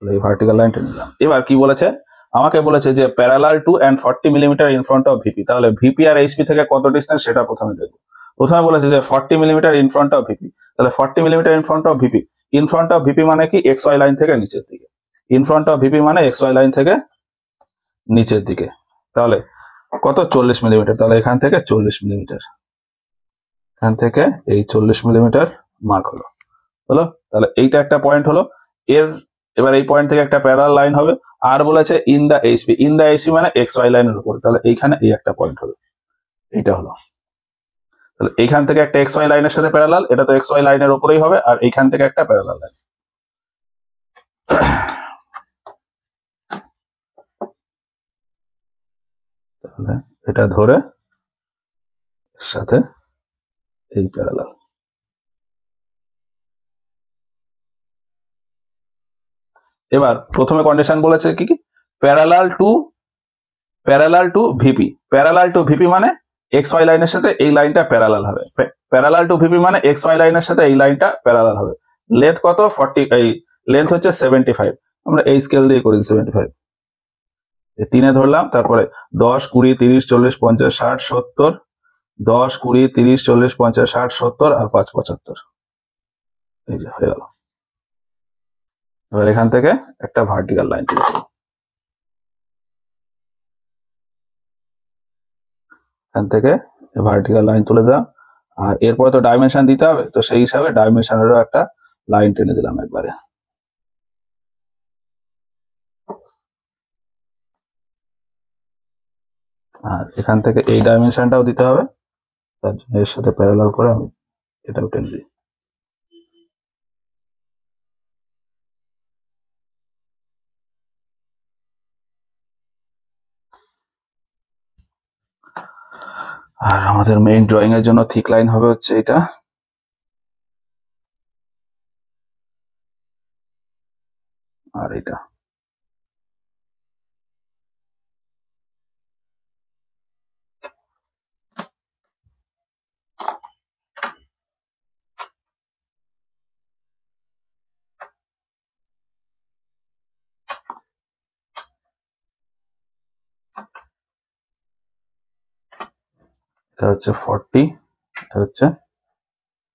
এই ভার্টিক্যাল লাইন টেনে নিলাম। এবার কি বলেছে, আমাকে বলেছে যে parallel to and 40 millimeter in front of VP. তাহলে ভিপি আর এইচপি থেকে কত ডিস্টেন্স সেটা প্রথমে দেখবো। প্রথমে বলেছে যে 40 millimeter in front of VP, তাহলে 40 millimeter in front of VP. In front of VP মানে কি, এক্স ওয়াই লাইন থেকে নিচের দিকে। ইন ফ্রন্ট অফ ভিপি মানে এক্স ওয়াই লাইন থেকে নিচের দিকে। তাহলে কত, 40 মিলিমিটার। তাহলে এখান থেকে 40 মিলিমিটার, এখান থেকে এই 40 মিলিমিটার মার্ক হলো। তাহলে এইটা একটা পয়েন্ট হলো। এবার এই পয়েন্ট থেকে একটা প্যারালাল লাইন হবে, আর বলেছে in the HP. In the HP মানে এক্স ওয়াই লাইনের উপর, তাহলে এইখানে এই একটা পয়েন্ট হবে, এইটা হলো। তাহলে এইখান থেকে একটা এক্স ওয়াই লাইনের সাথে প্যারালাল, এটা তো এক্স ওয়াই লাইনের উপরেই হবে, আর এইখান থেকে একটা প্যারালাল লাইন। তাহলে এটা ধরে সাথে এই প্যারালাল। এবার প্রথমে কন্ডিশন বলেছে কি কি, parallel to VP. Parallel two VP মানে এক্স ওয়াই লাইনের সাথে এই লাইনটা প্যারালাল হবে। প্যারালাল টু ভিপি মানে এক্স ওয়াই লাইনের সাথে এই লাইনটা প্যারালাল হবে। লেন্থ কত, 40, এই লেন্থ হচ্ছে 75। আমরা এই স্কেল দিয়ে করি 75, তিনে ধরলাম, তারপরে 10, 20, 30, 40, 50, 60, 70, 10, 20, 30, 40, 50, 60, 70 আর 5, 75। এই যে হয়ে গেল। এবার এখান থেকে একটা ভার্টিক্যাল লাইন তুলে দেবো, এখান থেকে ভার্টিক্যাল লাইন তুলে দিলাম। আর এরপরে তো ডাইমেনশন দিতে হবে, তো সেই হিসাবে ডাইমেনশনেরও একটা লাইন টেনে দিলাম একবারে। আর এখান থেকে এই ডাইমেনশনটাও দিতে হবে, তার জন্য এর সাথে প্যারালাল করে আমি এটাও টেনে দিই। আর আমাদের মেইন ড্রয়িং এর জন্য থিক লাইন হবে হচ্ছে এটা, আর এটা। এটা হচ্ছে 40, এটা হচ্ছে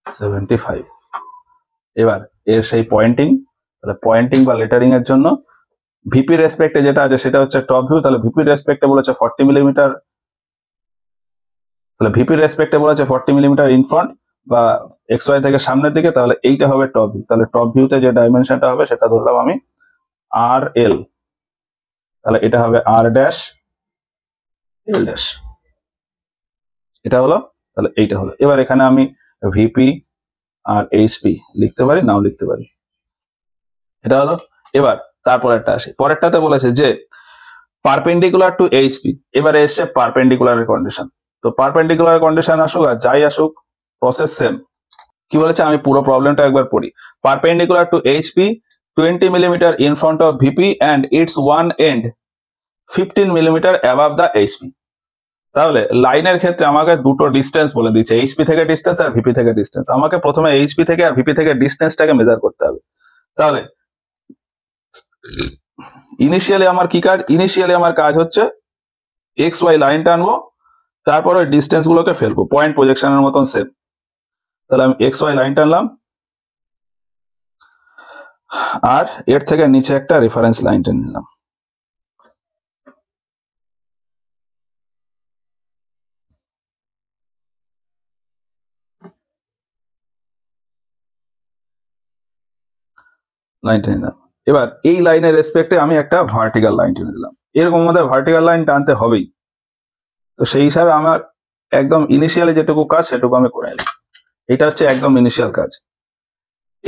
75। এবার এর সেই পয়েন্টিং, তাহলে পয়েন্টিং বা লেটারিং এর জন্য ভিপি রেসপেক্টে যেটা আছে সেটা হচ্ছে টপ ভিউ, তাহলে ভিপি রেসপেক্টে বলেছে 40 মিলিমিটার, তাহলে ভিপি রেসপেক্টে বলেছে 40 মিলিমিটার ইন ফ্রন্ট বা এক্স ওয়াই থেকে সামনের দিকে, তাহলে এইটা হবে টপ ভিউ। তাহলে টপ ভিউতে যে ডাইমেনশনটা হবে সেটা ধরলাম আমি আর এল, তাহলে এটা হবে আর ড্যাশ এল ড্যাশ, এটা হলো, তাহলে এইটা হলো। এবার এখানে আমি ভিপি আর এইচপি লিখতে পারি, নাও লিখতে পারি, এটা হলো। এবার তারপরেরটা আসে, পরেরটাতে বলেছে যে পারপেন্ডিকুলার টু এইচপি, এবারে এসছে পারপেন্ডিকুলারের কন্ডিশন। তো পারপেন্ডিকুলার কন্ডিশন আসুক আর যাই আসুক, প্রসেস সেম। কি বলেছে আমি পুরো প্রবলেমটা একবার পড়ি। Perpendicular to HP 20 millimeter in front of VP and its one end 15 millimeter above the HP. তাহলে লাইনের ক্ষেত্রে আমাকে দুটো ডিস্টেন্স বলে দিচ্ছে, এইচপি থেকে ডিস্টেন্স আর ভিপি থেকে ডিস্টেন্স। আমাকে প্রথমে এইচপি থেকে আর ভিপি থেকে ডিস্টেন্সটাকে মেজার করতে হবে। তাহলে ইনিশিয়ালি আমার কি কাজ, ইনিশিয়ালি আমার কাজ হচ্ছে এক্স ওয়াই লাইন টানবো, তারপরে ডিস্টেন্স গুলোকে ফেলবো পয়েন্ট প্রজেকশনের মতন সেম। তাহলে আমি এক্স ওয়াই লাইন টানলাম আর এর থেকে নিচে একটা রেফারেন্স লাইন টেনে নিলাম। লাইন টেনে নিলাম। এবার এই লাইনের রেসপেক্টে আমি একটা ভার্টিক্যাল লাইন টেনে দিলাম। এরকম আমাদের ভার্টিক্যাল লাইন টানতে হবেই। তো সেই হিসাবে আমার একদম ইনিশিয়ালি যেটুকু কাজ সেটুকু আমি করে নিলাম। এটা হচ্ছে একদম ইনিশিয়াল কাজ।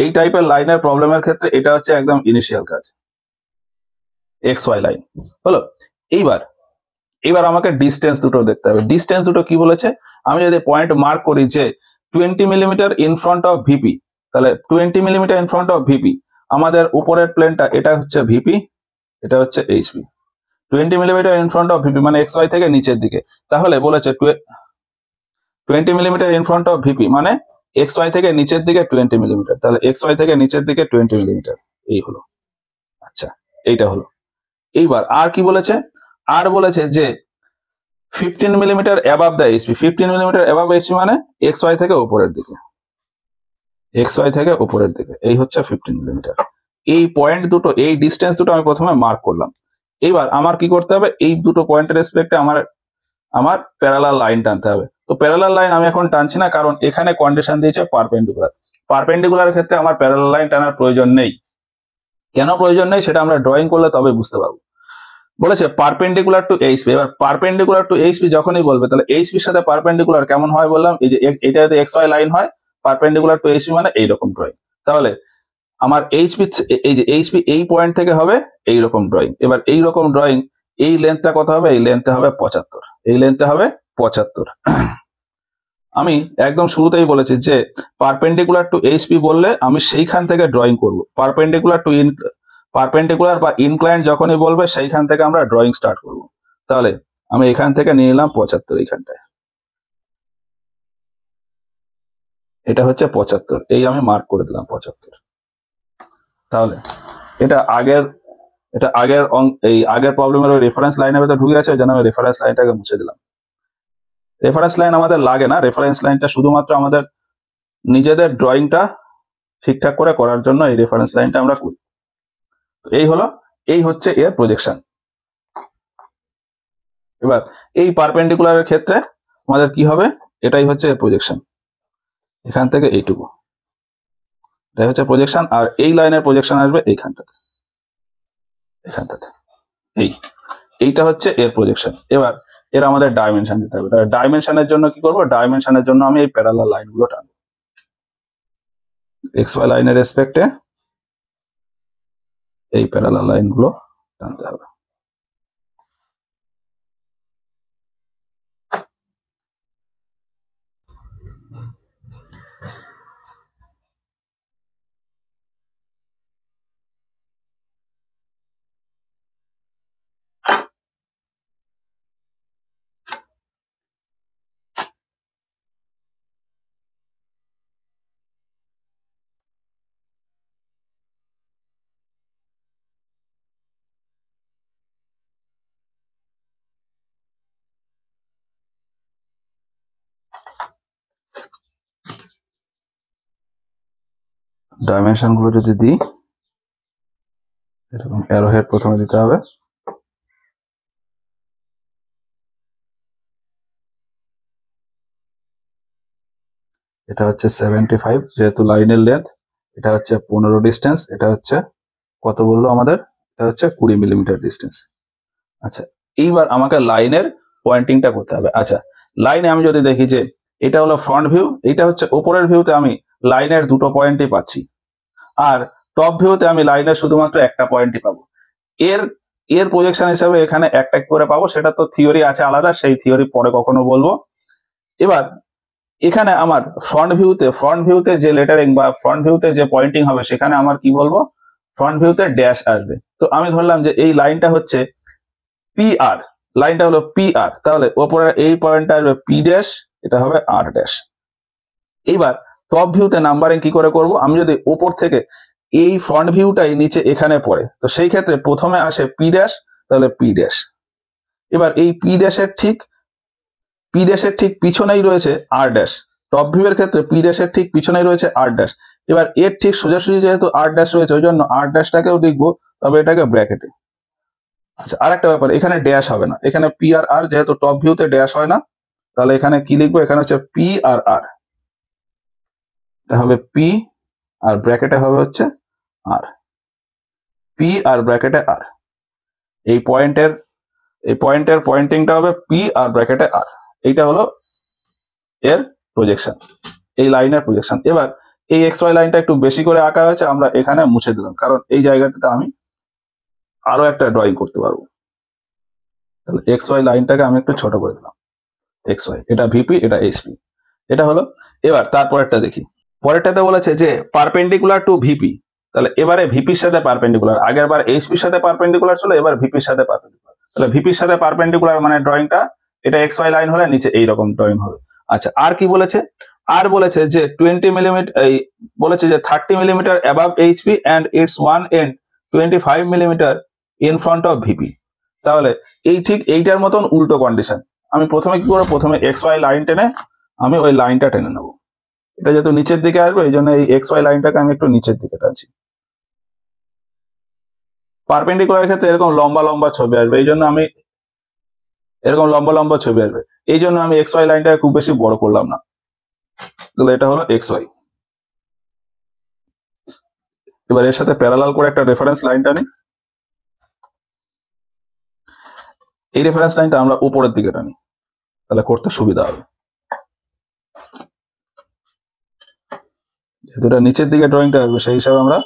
এই টাইপের লাইনের প্রবলেমের ক্ষেত্রে এটা হচ্ছে একদম ইনিশিয়াল কাজ, এক্স ওয়াই লাইন হলো। এইবার এবার আমাকে ডিস্টেন্স দুটো দেখতে হবে। ডিস্টেন্স দুটো কি বলেছে, আমি যদি পয়েন্ট মার্ক করি যে 20 millimeter in front of VP, তাহলে 20 millimeter in front of VP, আমাদের উপরের প্লেনটা এটা হচ্ছে ভিপি, এটা হচ্ছে HP. 20 millimeter in front of VP মানে এক্স ওয়াই থেকে নিচের দিকে, তাহলে বলেছে 20 millimeter in front of VP মানে এক্স ওয়াই থেকে নিচের দিকে 20 মিলিমিটার, তাহলে এক্স ওয়াই থেকে নিচের দিকে 20 মিলিমিটার, এই হলো। আচ্ছা, এইটা হলো। এইবার আর কি বলেছে, আর বলেছে যে 15 millimeter above the HP. 15 millimeter above HP মানে এক্স ওয়াই থেকে উপরের দিকে, এক্স ওয়াই থেকে উপরের দিকে, এই হচ্ছে 15 মিলিমিটার। এই পয়েন্ট দুটো, এই ডিস্টেন্স দুটো আমি প্রথমে মার্ক করলাম। এবার আমার কি করতে হবে, এই দুটো পয়েন্টের রেসপেক্টে আমার প্যারালাল লাইন টানতে হবে। তো প্যারালাল লাইন আমি এখন টানছি না, কারণ এখানে কন্ডিশন দিয়েছে পারপেন্ডিকুলার। পারপেন্ডিকুলার ক্ষেত্রে আমার প্যারালাল লাইন টানার প্রয়োজন নেই। কেন প্রয়োজন নেই সেটা আমরা ড্রয়িং করলে তবে বুঝতে পারবো। বলেছে পারপেন্ডিকুলার টু এইচপি। এবার পারপেন্ডিকুলার টু এইচপি যখনই বলবে, তাহলে এইচপির সাথে পারপেন্ডিকুলার কেমন হয় বললাম, এই যে এটা যদি এক্স ওয়াই লাইন হয়, পারপেন্ডিকুলার টু এইচপি মানে এইরকম ড্রয়িং। তাহলে আমার এইচপি, এই যে এইচপি এই পয়েন্ট থেকে হবে এইরকম ড্রয়িং। এবার এইরকম ড্রয়িং, এই লেন্থটা কত হবে, এই লেন্থে হবে 75, এই লেন্থে হবে 75। আমি একদম শুরুতেই বলেছি যে পারপেন্ডিকুলার টু এইচপি বললে আমি সেইখান থেকে ড্রয়িং করব। পারপেন্ডিকুলার বা ইনক্লাইন্ড যখনই বলবে সেইখান থেকে আমরা ড্রয়িং স্টার্ট করব। তাহলে আমি এখান থেকে নিয়ে নিলাম 75, এইখানটায় এটা হচ্ছে 75, এই আমি মার্ক করে দিলাম 75। তাহলে এটা এই আগের প্রবলেমের ওই রেফারেন্স লাইনের ভেতরে ঢুকে আছে, ওই জন্য আমি রেফারেন্স লাইনটাকে মুছে দিলাম। রেফারেন্স লাইন আমাদের লাগে না, রেফারেন্স লাইনটা শুধুমাত্র আমাদের নিজেদের ড্রয়িংটা ঠিকঠাক করে করার জন্য এই রেফারেন্স লাইনটা আমরা করি। এই হচ্ছে এর প্রজেকশন। এবার এই পারপেন্ডিকুলারের ক্ষেত্রে আমাদের কি হবে, এটাই হচ্ছে এর প্রজেকশন, এখান থেকে এইটুকু, এটাই হচ্ছে প্রজেকশন। আর এই লাইনের প্রজেকশন আসবে এইখানটাতে, এখানটাতে। এইটা হচ্ছে এর প্রজেকশন। এবার এর আমাদের ডাইমেনশন দিতে হবে। তাহলে ডাইমেনশনের জন্য কি করব, ডাইমেনশনের জন্য আমি এই প্যারালাল লাইনগুলো টানবো এক্স ওয়াই লাইনের রেসপেক্টে, এই প্যারালাল লাইনগুলো টানতে হবে। ডাইমেনশন গুলো যদি দিই, এরকম অ্যারো হেড প্রথমে দিতে হবে। এটা হচ্ছে 75 যেহেতু লাইনের লেন্থ, এটা হচ্ছে 15 ডিস্টেন্স, এটা হচ্ছে কত বললো আমাদের, এটা হচ্ছে 20 মিলিমিটার ডিস্টেন্স। আচ্ছা, এইবার আমাকে লাইনের পয়েন্টিংটা করতে হবে। আচ্ছা, লাইনে আমি যদি দেখি যে এটা হলো ফ্রন্ট ভিউ, এটা হচ্ছে উপরের ভিউতে আমি লাইনের দুটো পয়েন্টই পাচ্ছি, আর টপ ভিউতে আমি লাইনের শুধুমাত্র একটা পয়েন্টই পাবো। এর এর প্রজেকশন হিসাবে এখানে একটা করে পাবো, সেটা তো থিওরি আছে আলাদা, সেই থিওরি পরে কখনো বলবো। এবার এখানে আমার ফ্রন্ট ভিউতে যে লেটারিং বা ফ্রন্ট ভিউতে যে পয়েন্টিং হবে, সেখানে আমার কি বলবো, ফ্রন্ট ভিউতে ড্যাশ আসবে। তো আমি ধরলাম যে এই লাইনটা হচ্ছে PR, লাইনটা হলো PR, তাহলে ওপরে এই পয়েন্টটা আসবে P ড্যাশ, এটা হবে R ড্যাশ। এইবার টপ ভিউতে নাম্বারিং কি করে করব, আমি যদি ওপর থেকে এই ফ্রন্ট ভিউটাই নিচে এখানে পড়ে, তো সেই ক্ষেত্রে প্রথমে আসে P ড্যাশ, তাহলে P ড্যাশ। এবার এই P ড্যাশের ঠিক পিছনেই রয়েছে R ড্যাশ। টপ ভিউ এর ক্ষেত্রে P ড্যাশের ঠিক পিছনেই রয়েছে R ড্যাশ। এবার এর ঠিক সোজাসুজি যেহেতু R ড্যাশ রয়েছে, ওই জন্য R ড্যাশটাকেও দেখবো, তবে এটাকে ব্র্যাকেটে। আচ্ছা, আরেকটা ব্যাপার, এখানে ড্যাশ হবে না, এখানে P আর R, যেহেতু টপ ভিউতে ড্যাশ হয় না, তাহলে এখানে কি লিখবো, এখানে হচ্ছে P আর R, এটা হবে P আর ব্র্যাকেটে হবে হচ্ছে R, P আর ব্র্যাকেটে R। এই পয়েন্টের পয়েন্টিংটা হবে P আর ব্র্যাকেটে R। এইটা হলো এর প্রজেকশন, এই লাইনের প্রজেকশন। এবার এই এক্স ওয়াই লাইনটা একটু বেশি করে আঁকা হয়েছে, আমরা এখানে মুছে দিলাম, কারণ এই জায়গাটাতে আমি আরো একটা ড্রয়িং করতে পারবো। তাহলে এক্স ওয়াই লাইনটাকে আমি একটু ছোট করে দিলাম, এক্স ওয়াই, এটা ভিপি, এটা এইচপি, এটা হলো। এবার তারপরেরটা দেখি, পরেরটাতে বলেছে যে পারপেন্ডিকুলার টু ভিপি। তাহলে এবারে ভিপির সাথে পারপেন্ডিকুলার, আগের বার এইচপির সাথে পারপেন্ডিকুলার ছিল, এবার ভিপির সাথে পারপেন্ডিকুলার। তাহলে ভিপির সাথে পারপেন্ডিকুলার মানে ড্রয়িংটা, এটা এক্স ওয়াই লাইন হলে নিচে এইরকম ড্রয়িং হবে। আচ্ছা, আর কি বলেছে, আর বলেছে যে 20 মিলিমিটার, এই বলেছে যে 30 millimeter above HP and its one end 25 millimeter in front of VP. তাহলে এই ঠিক এইটার মতন উল্টো কন্ডিশন। আমি প্রথমে কি করবো, প্রথমে এক্স ওয়াই লাইন টেনে আমি ওই লাইনটা টেনে নেবো। এটা যেহেতু নিচের দিকে আসবে, এই জন্য এই এক্স ওয়াই লাইনটাকে আমি একটু নিচের দিকে টানছি। পারপেন্ডিকুলার ক্ষেত্রে এরকম লম্বা লম্বা ছবি আসবে, এই জন্য আমি এরকম লম্বা লম্বা ছবি আসবে, এই জন্য আমি এক্স ওয়াই লাইনটাকে খুব বেশি বড় করলাম না। তাহলে এটা হলো এক্স ওয়াই। এবার এর সাথে প্যারালাল করে একটা রেফারেন্স লাইন টানি, এই রেফারেন্স লাইনটা আমরা উপরের দিকে টানি, তাহলে করতে সুবিধা হবে। যেহেতু এটা নিচের দিকে ড্রয়িংটা আসবে, সেই হিসাবে আমরা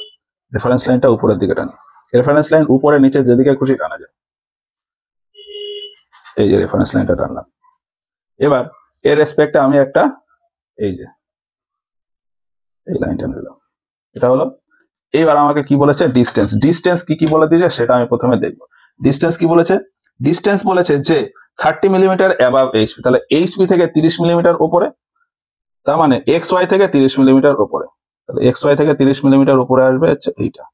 রেফারেন্স লাইনটা উপরের দিকে টানি। রেফারেন্স লাইন উপরে নিচে যেদিকে খুশি টানা যায়। এই যে রেফারেন্স লাইনটা টানলাম। এবার এর রেসপেক্টে আমি একটা এই যে এই লাইনটা দিলাম, এটা হলো। এইবার আমাকে কি বলেছে, ডিস্টেন্স কি বলে দিয়েছে সেটা আমি প্রথমে দেখবো। ডিস্টেন্স কি বলেছে, ডিস্টেন্স বলেছে যে 30 মিলিমিটার অ্যাবাভ এইচপি, তাহলে এইচপি থেকে 30 মিলিমিটার উপরে, তার মানে এক্স ওয়াই থেকে 30 মিলিমিটার উপরে। তাহলে এক্স ওয়াই থেকে 30 মিলিমিটার উপরে আসবে হচ্ছে এইটা,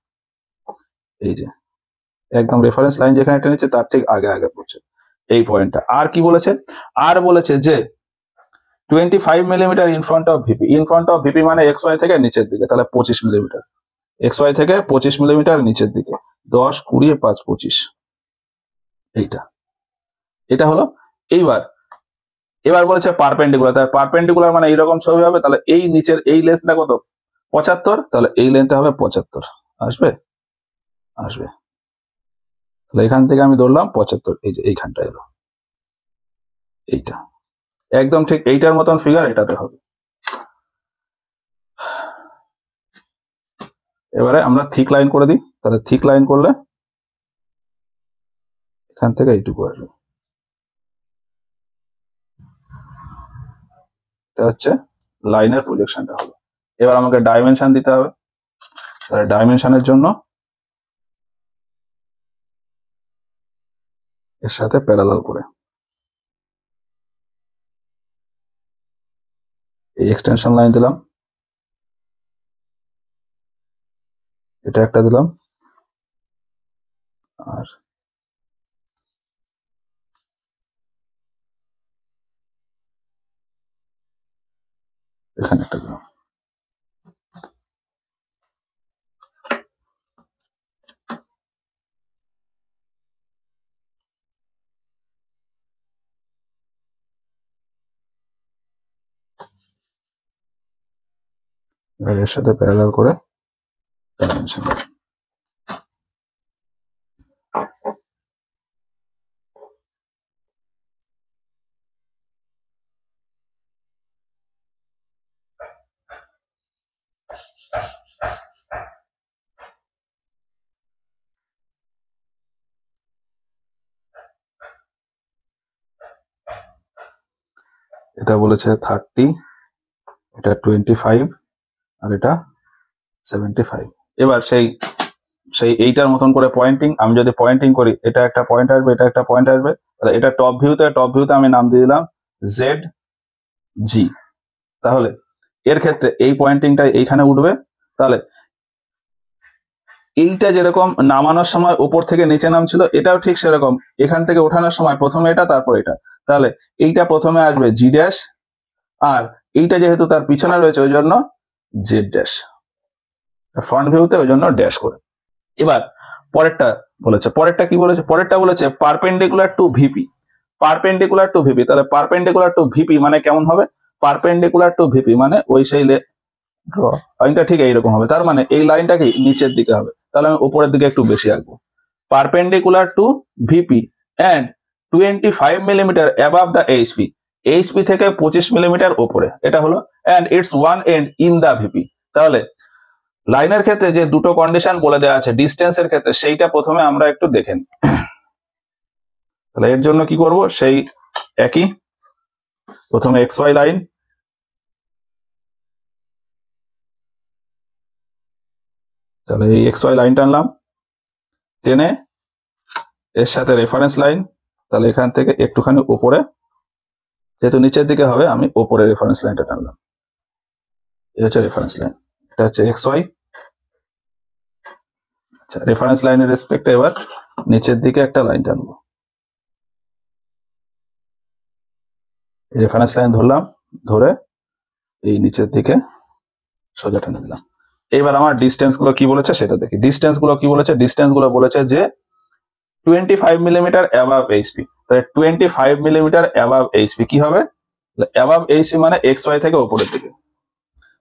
এই যে একদম রেফারেন্স লাইন যেখানে টেনেছে তার ঠিক আগে আগে পড়ছে এই পয়েন্টটা। আর কি বলেছে, আর বলেছে যে 25 millimeter in front of VP. In front of VP মানে এক্স ওয়াই থেকে নিচের দিকে, তাহলে 25 মিলিমিটার, এক্স ওয়াই থেকে 25 মিলিমিটার নিচের দিকে, 10, 20, 5, 25, এইটা, এটা হলো। এবার বলেছে পারপেন্ডিকুলার, তার পারপেন্ডিকুলার মানে এইরকম ছবি হবে, তাহলে এই নিচের এই লেন্থটা কত, 75, তাহলে এই লেন্থটা হবে 75, আসবে। এখান থেকে আমি ধরলাম 75, এই যে এইখানটা এলো, এইটা একদম ঠিক এইটার মতন ফিগার এটাতে হবে। এবারে আমরা থিক লাইন করে দিই, তাহলে থিক লাইন করলে এখান থেকে এইটুকু আসবে। এটা হচ্ছে লাইনের প্রজেকশনটা হলো। এবার আমাকে ডাইমেনশন দিতে হবে, তাহলে ডাইমেনশনের জন্য এর সাথে প্যারালাল করে এই এক্সটেনশন লাইন দিলাম, এটা একটা দিলাম, আর এখানে একটা দিলাম। এবার এর সাথে প্যারালাল করে ডাইমেনশন। এটা বলেছে 30, এটা 25, আর এটা 75। এবার সেই সেই এইটার মতন করে পয়েন্টিং, আমি যদি পয়েন্টিং করি, এটা একটা পয়েন্ট আসবে, এটা একটা পয়েন্ট আসবে, তাহলে এটা টপ ভিউতে আমি নাম দিয়ে দিলাম জেড জি। তাহলে এর ক্ষেত্রে এই পয়েন্টিংটা এইখানে উঠবে, তাহলে এইটা যেরকম নামানোর সময় উপর থেকে নিচে নামছিল, এটাও ঠিক সেরকম এখান থেকে ওঠানোর সময় প্রথমে এটা তারপর এটা, তাহলে এইটা প্রথমে আসবে জি ড্যাশ, আর এইটা যেহেতু তার পিছনে রয়েছে ওই জন্য জেড ড্যাশ, ফ্রন্ট ভিউতে ওই জন্য ড্যাশ করে। এবার পরেরটা কি বলেছে, পরেরটা বলেছে perpendicular to VP. Perpendicular to VP, তাহলে পারপেন্ডিকুলার টু ভিপি মানে কেমন হবে? পারপেন্ডিকুলার টু ভিপি মানে ওই সেই লাইনটা ঠিক এইরকম হবে, তার মানে এই লাইনটা কি নিচের দিকে হবে, তাহলে আমি উপরের দিকে একটু বেশি আঁকবো। Perpendicular to VP and 25 millimeter above the HP, HP থেকে 25 মিলিমিটার ওপরে, এটা হলো, and its one end in the VP. তাহলে লাইনের ক্ষেত্রে যে দুটো কন্ডিশন বলে দেওয়া আছে ডিস্টেন্সের ক্ষেত্রে, সেইটা প্রথমে আমরা একটু দেখে নিই। তাহলে এর জন্য কি করব, সেই একই, প্রথমে এক্স ওয়াই লাইন, তাহলে এই এক্স ওয়াই লাইন টানলাম, টেনে এর সাথে রেফারেন্স লাইন, তাহলে এখান থেকে একটুখানি উপরে, যেহেতু নিচের দিকে হবে আমি উপরে রেফারেন্স লাইনটা টানলাম, এই হচ্ছে রেফারেন্স লাইন, এটা হচ্ছে এক্স ওয়াই। আচ্ছা, রেফারেন্স লাইনের রেসপেক্টে এবার নিচের দিকে একটা লাইন টানবো, রেফারেন্স লাইন ধরলাম, ধরে এই নিচের দিকে সোজা টেনে দিলাম। এবার আমার ডিস্টেন্স গুলো কি বলেছে সেটা দেখি। ডিস্টেন্স গুলো কি বলেছে, ডিস্টেন্স গুলো বলেছে যে 25 মিলিমিটার অ্যাবাভ এইচপি, তাহলে 25 মিলিমিটার অ্যাবাভ এইচপি কি হবে, অ্যাবাভ এইচপি মানে এক্স ওয়াই থেকে উপরের দিকে,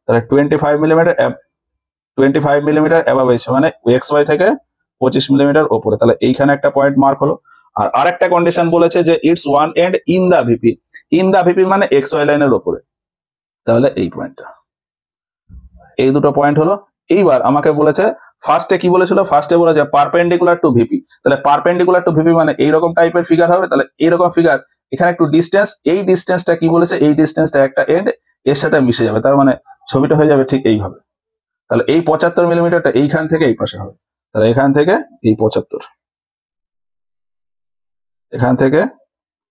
তাহলে 25 মিলিমিটার অ্যাবাভ এইচপি মানে এক্স ওয়াই থেকে 25 মিলিমিটার ওপরে, তাহলে এইখানে একটা পয়েন্ট মার্ক হলো। আর আরেকটা কন্ডিশন বলেছে যে its one end in the VP, in the VP মানে এক্স ওয়াই লাইনের ওপরে, তাহলে এই পয়েন্টটা, এই দুটো পয়েন্ট হলো। এইবার আমাকে বলেছে ফার্স্টে কি বলেছিল, ফার্স্টে বলেছে পারপেন্ডিকুলার টু ভিপি, তাহলে পারপেন্ডিকুলার টু ভিপি মানে এইরকম টাইপের ফিগার হবে, তাহলে এইরকম ফিগার, এখানে একটু ডিস্টেন্স, এই ডিস্টেন্সটা কি বলেছে, এই ডিস্টেন্সটা একটা এন্ড এর সাথে মিশে যাবে, তার মানে ছবিটা হয়ে যাবে ঠিক এইভাবে। তাহলে এই 75 মিলিমিটারটা এইখান থেকে এই পাশে হবে, তাহলে এখান থেকে এই 75, এখান থেকে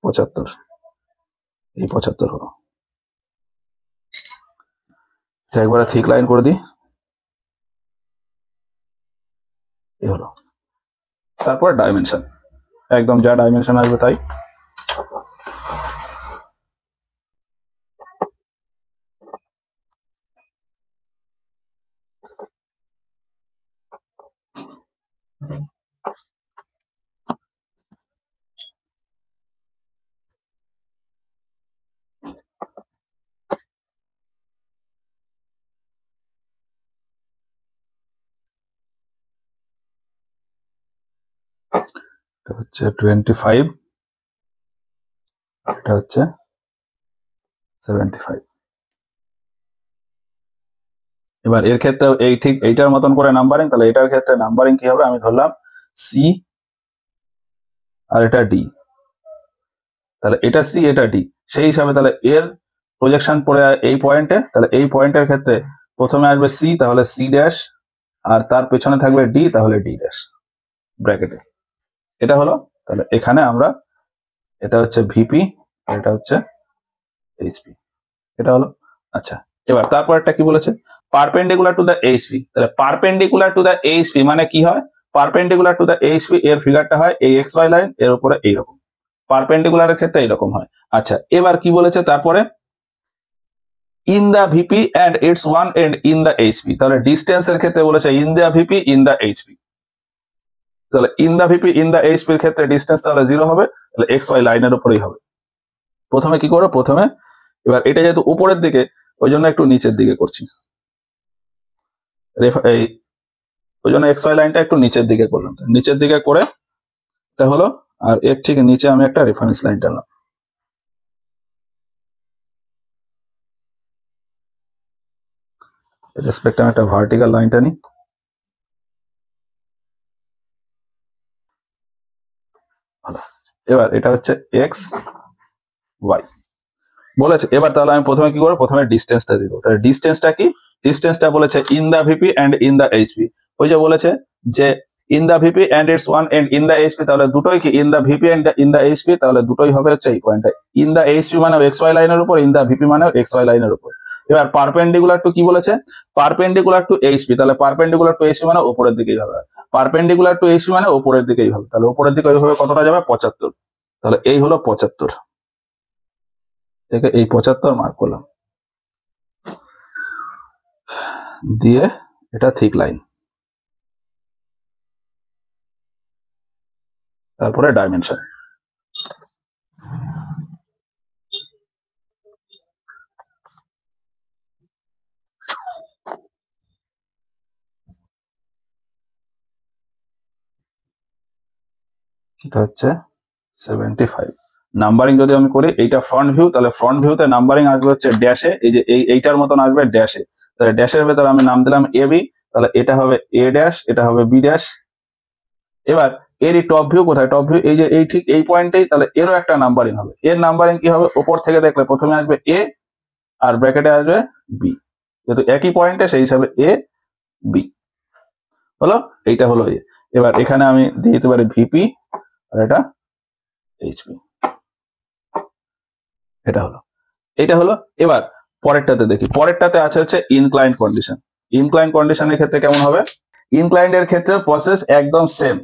75, এই 75 হলো। একবারে থিক লাইন করে দিই, এই হলো। তারপর ডাইমেনশন, একদম যা ডাইমেনশন আসবে তাই। হচ্ছে 25, এটা হচ্ছে 75। এবার এর ক্ষেত্রে এই ঠিক এইটার মতন করে নাম্বারিং, তাহলে এটার ক্ষেত্রে নাম্বারিং কি হবে, আমি ধরলাম সি আর এটা ডি, তাহলে এটা সি এটা ডি, সেই হিসাবে তাহলে এর প্রজেকশন পড়ে এই পয়েন্টে, তাহলে এই পয়েন্টের ক্ষেত্রে প্রথমে আসবে সি, তাহলে সি ড্যাশ, আর তার পেছনে থাকবে ডি, তাহলে ডি ড্যাশ ব্র্যাকেটে। এটা হলো, তাহলে এখানে আমরা এটা হচ্ছে ভিপি, এটা হচ্ছে এইচপি, এটা হলো। আচ্ছা, এবার তারপরটা কি বলেছে, পারপেন্ডিকুলার টু দ্য এইচপি। তাহলে পারপেন্ডিকুলার টু দ্য এইচপি মানে কি হয়, পারপেন্ডিকুলার টু দ্য এইচপি এর ফিগারটা হয় এই এক্স ওয়াই লাইন, এর উপরে এইরকম, পারপেন্ডিকুলারের ক্ষেত্রে এইরকম হয়। আচ্ছা, এবার কি বলেছে তারপরে, in the VP and its one end in the HP. তাহলে ডিস্টেন্সের ক্ষেত্রে বলেছে in the VP in the HP, তাহলে in the VP in the এইচপির ক্ষেত্রে ডিস্টেন্স তাহলে 0 হবে, তাহলে এক্স ওয়াই লাইনের উপরেই হবে। প্রথমে কি করো, প্রথমে এবার এটা যেহেতু উপরের দিকে, ওই জন্য একটু নিচের দিকে করছি, এই ওই জন্য এক্স ওয়াই লাইনটা একটু নিচের দিকে করলাম, নিচের দিকে করে এটা হলো, আর এর ঠিক নিচে আমি একটা রেফারেন্স লাইন টানলাম। রেসপেক্ট আমি একটা ভার্টিক্যাল লাইন টানি, এবার এটা হচ্ছে এক্স ওয়াই বলেছে। এবার তাহলে আমি প্রথমে কি করবো, প্রথমে ডিস্টেন্সটা দিব। তাহলে ডিস্টেন্সটা কি, ডিস্টেন্সটা বলেছে in the VP and in the HP. ওই যে বলেছে যে in the VP and its one end in the HP, তাহলে দুটোই কি in the VP and in the HP, তাহলে দুটোই হবে হচ্ছে এই পয়েন্টটা। ইন দা এইচপি মানে এক্স ওয়াই লাইনের উপর, ইন দা ভিপি মানে এক্স ওয়াই লাইনের উপর। এবার পারপেন্ডিকুলার টু কি বলেছে, পারপেন্ডিকুলার টু এইচপি, তাহলে পারপেন্ডিকুলার টু এইচপি মানে উপরের দিকেই হবে, পারপেন্ডিকুলার টু এইচপি মানে উপরের দিকেই হবে, তাহলে উপরের দিকে ওইভাবে কতটা যাবে, 75। তাহলে এই হলো 75, থেকে এই 75 মার্ক করলাম, দিয়ে এটা থিক লাইন, তারপরে ডাইমেনশন। এটা হচ্ছে 75। নাম্বারিং যদি আমি করি, এইটা ফ্রন্ট ভিউ, তাহলে ফ্রন্ট ভিউতে নাম্বারিং আসবে হচ্ছে ড্যাশে, এই যে এইটার মতন আসবে ড্যাশে, তাহলে ড্যাশের ভেতরে আমি নাম দিলাম এ বি, তাহলে এটা হবে এ ড্যাশ, এটা হবে বি ড্যাশ। এবার এরই টপ ভিউ কোথায়, টপ ভিউ এই যে এই ঠিক এই পয়েন্টেই, তাহলে এরও একটা নাম্বারিং হবে। এর নাম্বারিং কি হবে, ওপর থেকে দেখলে প্রথমে আসবে এ আর ব্র্যাকেটে আসবে বি, যেহেতু একই পয়েন্টে সেই হিসাবে এ বি হলো, এইটা হলো এ। এবার এখানে আমি দিয়ে দিতে পারি ভিপি আর এটা এইচপি, এটা হলো, এটা হলো। এবার পরেরটাতে দেখি, পরেরটাতে আছে হচ্ছে ইনক্লাইন্ড কন্ডিশন। ইনক্লাইন্ড কন্ডিশনের ক্ষেত্রে কেমন হবে, ইনক্লাইন্ডের ক্ষেত্রে প্রসেস একদম সেম।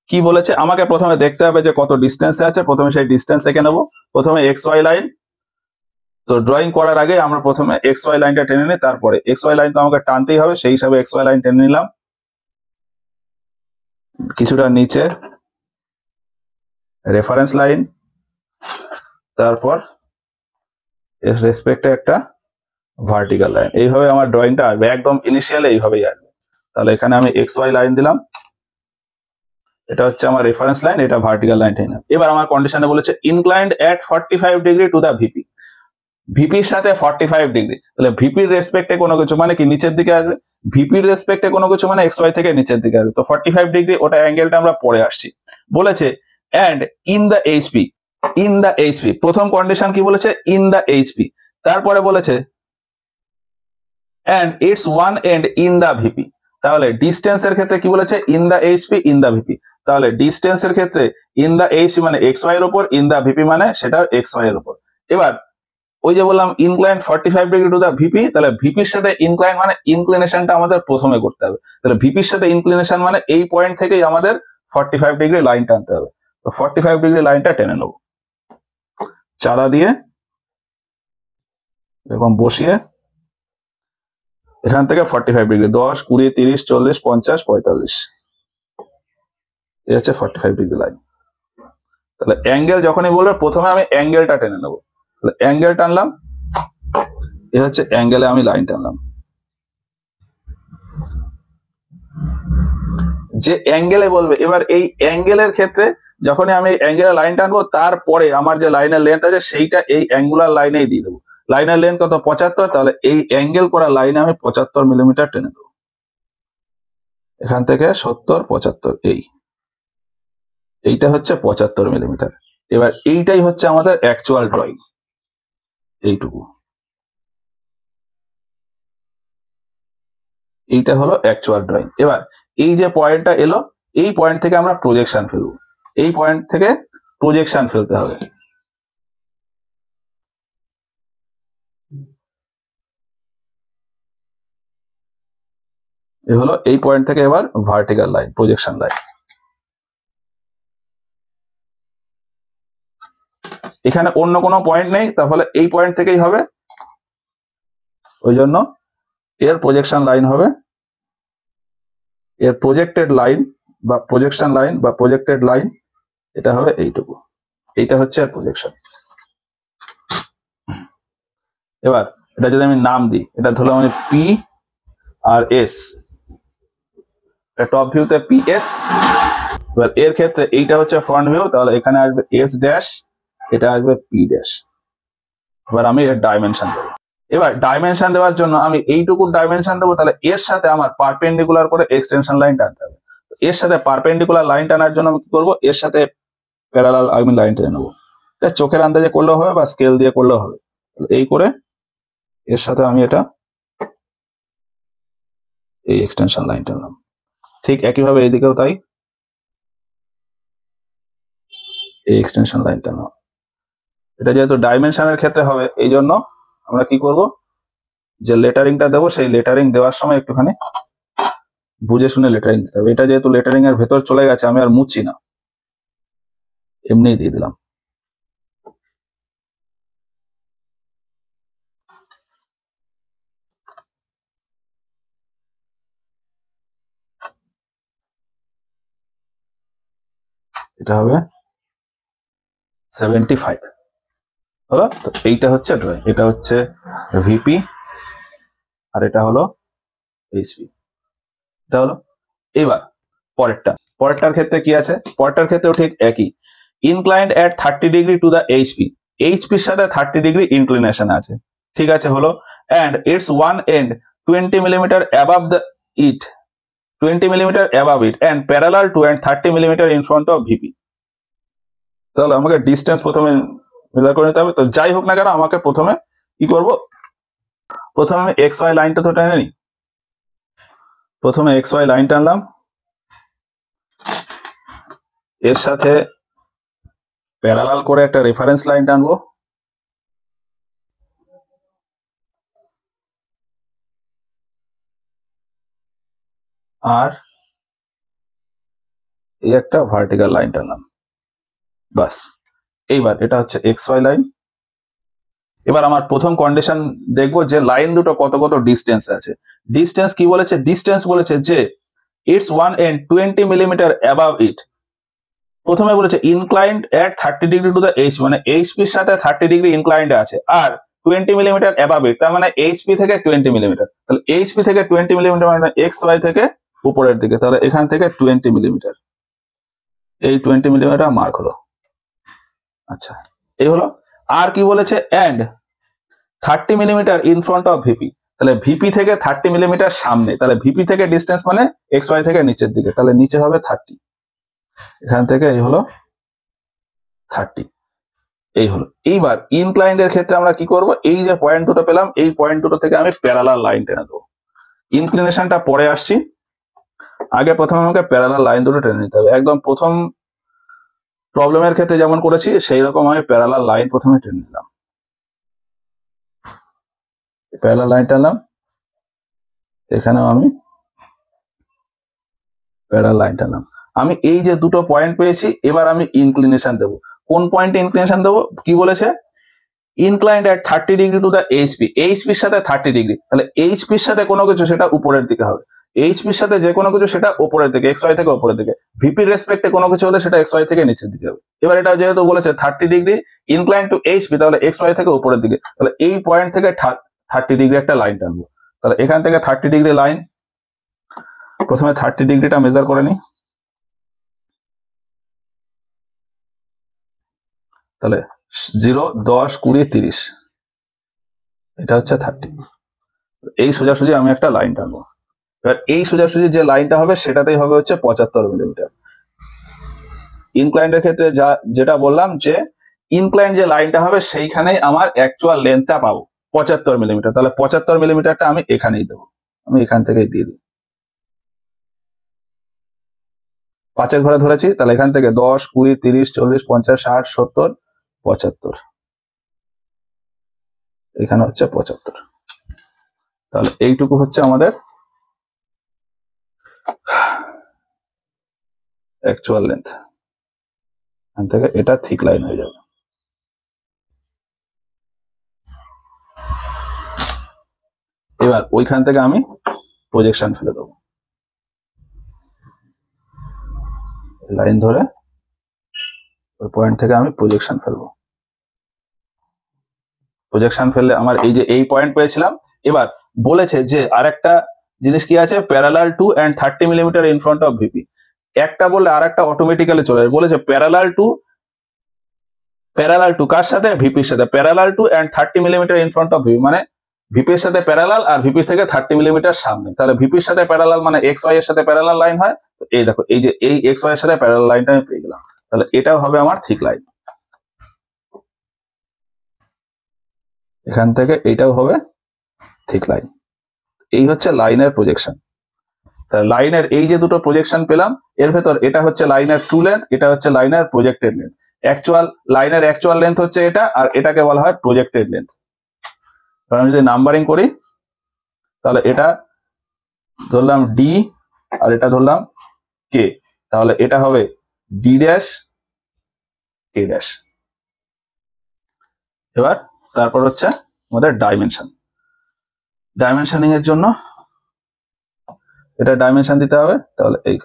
কি বলেছে, আমাকে প্রথমে দেখতে হবে যে কত ডিস্টেন্সে আছে, প্রথমে সেই ডিস্টেন্স এঁকে নেবো। প্রথমে এক্স ওয়াই লাইন, তো ড্রয়িং করার আগে আমরা প্রথমে এক্স ওয়াই লাইনটা টেনে নিই, তারপরে এক্স ওয়াই লাইন তো আমাকে টানতেই হবে, সেই হিসাবে এক্স ওয়াই লাইন টেনে নিলাম কিছুটা নিচে, রেফারেন্স লাইন, তারপর এর রেসপেক্টে একটা ভার্টিক্যাল লাইন। এইভাবে আমার ড্রয়িংটা আসবে, একদম ইনিশিয়ালে এইভাবেই আসবে। তাহলে এখানে আমি এক্স ওয়াই লাইন দিলাম, এটা হচ্ছে আমার রেফারেন্স লাইন, এটা ভার্টিক্যাল লাইন টেনে। এবার আমার কন্ডিশনে বলেছে inclined at 45 degree to the VP, ভিপির সাথে 45 ডিগ্রি, তাহলে ভিপির রেসপেক্টে কোনো কিছু মানে কি নিচের দিকে আসবে, ভিপির রেসপেক্টে কোনো কিছু মানে এক্স ওয়াই থেকে নিচের দিকে আসবে, তো 45 ডিগ্রি ওটা অ্যাঙ্গেলটা আমরা পরে আসছি। বলেছে and in the HP, in the HP প্রথম কন্ডিশন কি বলেছে, ইন দা এইচপি, তারপরে বলেছে and its one end in the VP. তাহলে ডিস্টেন্সের ক্ষেত্রে কি বলেছে, in the HP in the VP, তাহলে ডিস্টেন্সের ক্ষেত্রে ইন দা এইচপি মানে এক্স ওয়াই এর উপর, ইন দা ভিপি মানে সেটা এক্স ওয়াই এর উপর। এবার ওই যে বললাম incline 45 degree to the VP, তাহলে ভিপির সাথে ইনক্লাইন মানে ইনক্লিনেশনটা আমাদের প্রথমে করতে হবে, তাহলে ভিপির সাথে ইনক্লিনেশন মানে এই পয়েন্ট থেকেই আমাদের 45 ডিগ্রি লাইন টানতে হবে। তো 45 ডিগ্রি লাইনটা টেনে নেব, চাঁদা দিয়ে এরকম বসিয়ে এখান থেকে 45 ডিগ্রি 10 20 30 40 50 45, এই হচ্ছে 45 ডিগ্রি লাইন। তাহলে অ্যাঙ্গেল যখনই বলবে প্রথমে আমি অ্যাঙ্গেলটা টেনে নেবো, তাহলে অ্যাঙ্গেল টানলাম, এ হচ্ছে অ্যাঙ্গেলে আমি লাইন টানলাম, যে অ্যাঙ্গেলে বলবে। এবার এই অ্যাঙ্গেলের ক্ষেত্রে যখনই আমি অ্যাঙ্গেলের লাইন টানবো তারপরে আমার যে লাইনের লেন্থ আছে সেইটা এই অ্যাঙ্গুলার লাইনেই দিয়ে দেবো। লাইনের লেন্থ কত 75, তাহলে এই অ্যাঙ্গেল করা লাইনে আমি 75 মিলিমিটার টেনে দেবো। এখান থেকে 70 75 এইটা হচ্ছে 75 মিলিমিটার। এবার এইটাই হচ্ছে আমাদের অ্যাকচুয়াল ড্রয়িং, এইটুকু, এইটা হলো অ্যাকচুয়াল ড্রয়িং। এবার এই যে পয়েন্টটা এলো, এই পয়েন্ট থেকে আমরা প্রজেকশন ফেলবো, এই পয়েন্ট থেকে প্রজেকশন ফেলতে হবে। এ হলো এই পয়েন্ট থেকে এবার ভার্টিক্যাল লাইন, প্রজেকশন লাইন। এখানে অন্য কোনো পয়েন্ট নেই, তাহলে এই পয়েন্ট থেকেই হবে, ওই জন্য এর প্রজেকশন লাইন হবে, এর প্রজেক্টেড লাইন বা প্রজেকশন লাইন বা প্রজেক্টেড লাইন এটা হবে এইটুকু, এইটা হচ্ছে এর প্রজেকশন। এবার এটা যদি আমি নাম দিই, এটা ধরলাম আমি পি আর এস, টপ ভিউতে পি এস। এবার এর ক্ষেত্রে এইটা হচ্ছে ফ্রন্ট ভিউ, তাহলে এখানে আসবে এস ড্যাশ, এটা আসবে পি ড্যাশ। এবার আমি এর ডাইমেনশন দেবো। এবার ডাইমেনশন দেওয়ার জন্য আমি এইটুকু ডাইমেনশন দেবো, তাহলে এর সাথে আমার পারপেন্ডিকুলার করে এক্সটেনশন লাইন টানতে হবে। এর সাথে পারপেন্ডিকুলার লাইন টানার জন্য আমি কি করবো, এর সাথে প্যারালাল আমি লাইন টেনে নেবো। এটা চোখের আন্দাজে করলেও হবে বা স্কেল দিয়ে করলেও হবে। এই করে এর সাথে আমি এটা এই এক্সটেনশন লাইন টানলাম। ঠিক একইভাবে এইদিকেও তাই, এই এক্সটেনশন লাইন টানলাম। এটা যেহেতু ডাইমেনশনের ক্ষেত্রে হবে, এই জন্য আমরা কি করব, যে লেটারিংটা দেবো সেই লেটারিং দেওয়ার সময় একটুখানি বুঝে শুনে লেটারিং দিতে হবে। এটা যেহেতু লেটারিং এর ভেতর চলে গেছে, আমি আর মুছছি না, এমনিই দিয়ে দিলাম। এটা হবে 75 হলো। তো এইটা হচ্ছে ড্রয়িং, এটা হচ্ছে ভিপি আর এটা হলো এইচপি, এটা হলো। এবার পরেরটার ক্ষেত্রে কি আছে, পরেরটার ক্ষেত্রেও ঠিক একই, inclined at 30 degree to the HP, এইচপির সাথে 30 ডিগ্রি ইনক্লিনেশন আছে, ঠিক আছে হলো। And its one and 20 millimetre above the it, 20 millimetre above it and parallel to and 30 millimetre in front of VP. তাহলে আমাকে ডিস্টেন্স প্রথমে মেজার করে নিতে হবে। তো যাই হোক না কেন, আমাকে প্রথমে কি করব, প্রথমে আমি এক্স ওয়াই লাইনটা তো টেনে নিই। প্রথমে এক্স ওয়াই লাইন টানলাম, এর সাথে প্যারালাল করে একটা রেফারেন্স লাইন টানবো, আর এই একটা ভার্টিক্যাল লাইন টানলাম, বাস। এইবার এটা হচ্ছে এক্স ওয়াই লাইন। এবার আমার প্রথম কন্ডিশন দেখবো যে লাইন দুটো কত কত ডিস্টেন্স আছে। ডিস্টেন্স কি বলেছে, ডিস্টেন্স বলেছে যে its one and 20 millimetre above it. প্রথমে বলেছে inclined at 30 degree to the HP, মানে এইচপির সাথে 30 ডিগ্রি ইনক্লাইন্ড আছে, আর 20 মিলিমিটার অ্যাবাভ ইট, তার মানে এইচপি থেকে 20 মিলিমিটার। তাহলে এইচপি থেকে 20 মিলিমিটার মানে এক্স ওয়াই থেকে উপরের দিকে, তাহলে এখান থেকে 20 মিলিমিটার, এই 20 মিলিমিটার মার্ক হলো। আচ্ছা, এই হলো। আর কি বলেছে, and 30 millimetre in front of VP, তাহলে ভিপি থেকে 30 মিলিমিটার সামনে, তাহলে ভিপি থেকে ডিস্টেন্স মানে এক্স ওয়াই থেকে নিচের দিকে, তাহলে নিচে হবে 30, এখান থেকে এই হলো 30, এই হলো। এইবার ইনক্লাইন্ড এর ক্ষেত্রে আমরা কি করব, এই যে পয়েন্ট দুটো পেলাম, এই পয়েন্ট দুটো থেকে আমি প্যারালাল লাইন টেনে দেবো। ইনক্লিনেশনটা পরে আসছি, আগে প্রথমে আমাকে প্যারালাল লাইন দুটো টেনে নিতে হবে। একদম প্রথম প্রবলেমের ক্ষেত্রে যেমন করেছি সেই রকম আমি প্যারালাল লাইন প্রথমে টেনে নিলাম, প্যারালাল লাইন টানলাম, এখানেও আমি প্যারালাল লাইন টানলাম। আমি এই যে দুটো পয়েন্ট পেয়েছি, এবার আমি ইনক্লিনেশন দেবো। কোন পয়েন্টে ইনক্লিনেশন দেবো, কি বলেছে, inclined at 30 degree to the HP, এইচপির সাথে 30 ডিগ্রি, তাহলে এইচপির সাথে কোনো কিছু সেটা উপরের দিকে হবে, এইচপির সাথে যে কোনো কিছু সেটা উপরের দিকে, এক্স ওয়াই থেকে উপরের দিকে। ভিপির রেসপেক্টে কোনো কিছু হলে সেটা এক্স ওয়াই থেকে নিচের দিকে হবে। এবার এটা যেহেতু বলেছে 30 ডিগ্রি ইনক্লাইন্ড টু এইচপি, তাহলে এক্স ওয়াই থেকে উপরের দিকে, তাহলে এই পয়েন্ট থেকে 30 ডিগ্রি একটা লাইন টানবো। তাহলে এখান থেকে 30 ডিগ্রি লাইন, প্রথমে 30 ডিগ্রিটা মেজার করে নিই। তাহলে 0, 10, 20, 30, এটা হচ্ছে 30। এই সোজাসুজি আমি একটা লাইন টানবো। এবার এই সোজাসুজি যে লাইনটা হবে সেটাতেই হবে হচ্ছে 75 মিলিমিটার। ইনক্লাইন্ডের ক্ষেত্রে যেটা বললাম যে ইনক্লাইন্ড যে লাইনটা হবে সেইখানেই আমার অ্যাকচুয়াল লেন্থটা পাবো 75 মিলিমিটার। তাহলে 75 মিলিমিটারটা আমি এখানেই দেবো, আমি এখান থেকেই দিয়ে দিই। 5-এর ঘরে ধরেছি, তাহলে এখান থেকে 10, 20, 30, 40, 50, 60, 70, 75, এখানে হচ্ছে 75। তাহলে এইটুকু হচ্ছে আমাদের অ্যাকচুয়াল লেন্থ। এখান থেকে এটা থিক লাইন হয়ে যাবে। এবার ওইখান থেকে আমি প্রজেকশন ফেলে দেবো, লাইন ধরে ওই পয়েন্ট থেকে আমি প্রজেকশন ফেলবো। প্রজেকশন ফেললে আমার এই যে এই পয়েন্ট পেয়েছিলাম। এবার বলেছে যে আরেকটা জিনিস কি আছে, parallel to and 30 millimetre in front of VP. একটা বললে আরেকটা অটোমেটিক্যালি চলে যাবে। বলেছে প্যারালাল টু কার সাথে, ভিপির সাথে। Parallel to and 30 millimetre in front of VP মানে ভিপির সাথে প্যারালাল আর ভিপির থেকে 30 মিলিমিটার সামনে। তাহলে ভিপির সাথে প্যারালাল মানে এক্স ওয়াই এর সাথে প্যারালাল লাইন হয়। এই দেখো এই যে এই এক্স ওয়াই এর সাথে প্যারালাল লাইনটা আমি পেয়ে গেলাম। তাহলে এটাও হবে আমার থিক লাইন। এখান থেকে এইটাও হবে থিক লাইন। এই হচ্ছে লাইনের প্রজেকশন। তাহলে লাইনের এই যে দুটো প্রজেকশন পেলাম, এর ভেতর এটা হচ্ছে লাইনের ট্রু লেন্থ, এটা হচ্ছে লাইনের প্রজেক্টেড লেন্থ। লাইনের অ্যাকচুয়াল লেন্থ হচ্ছে এটা, আর এটাকে বলা হয় প্রজেক্টেড লেন্থ। কারণ যদি নাম্বারিং করি তাহলে এটা ধরলাম ডি আর এটা ধরলাম কে, তাহলে এটা হবে ডি ড্যাশ কে ড্যাশ। এবার তারপর হচ্ছে আমাদের ডাইমেনশনিং এর জন্য এটা ডাইমেনশন দিতে হবে। তাহলে এই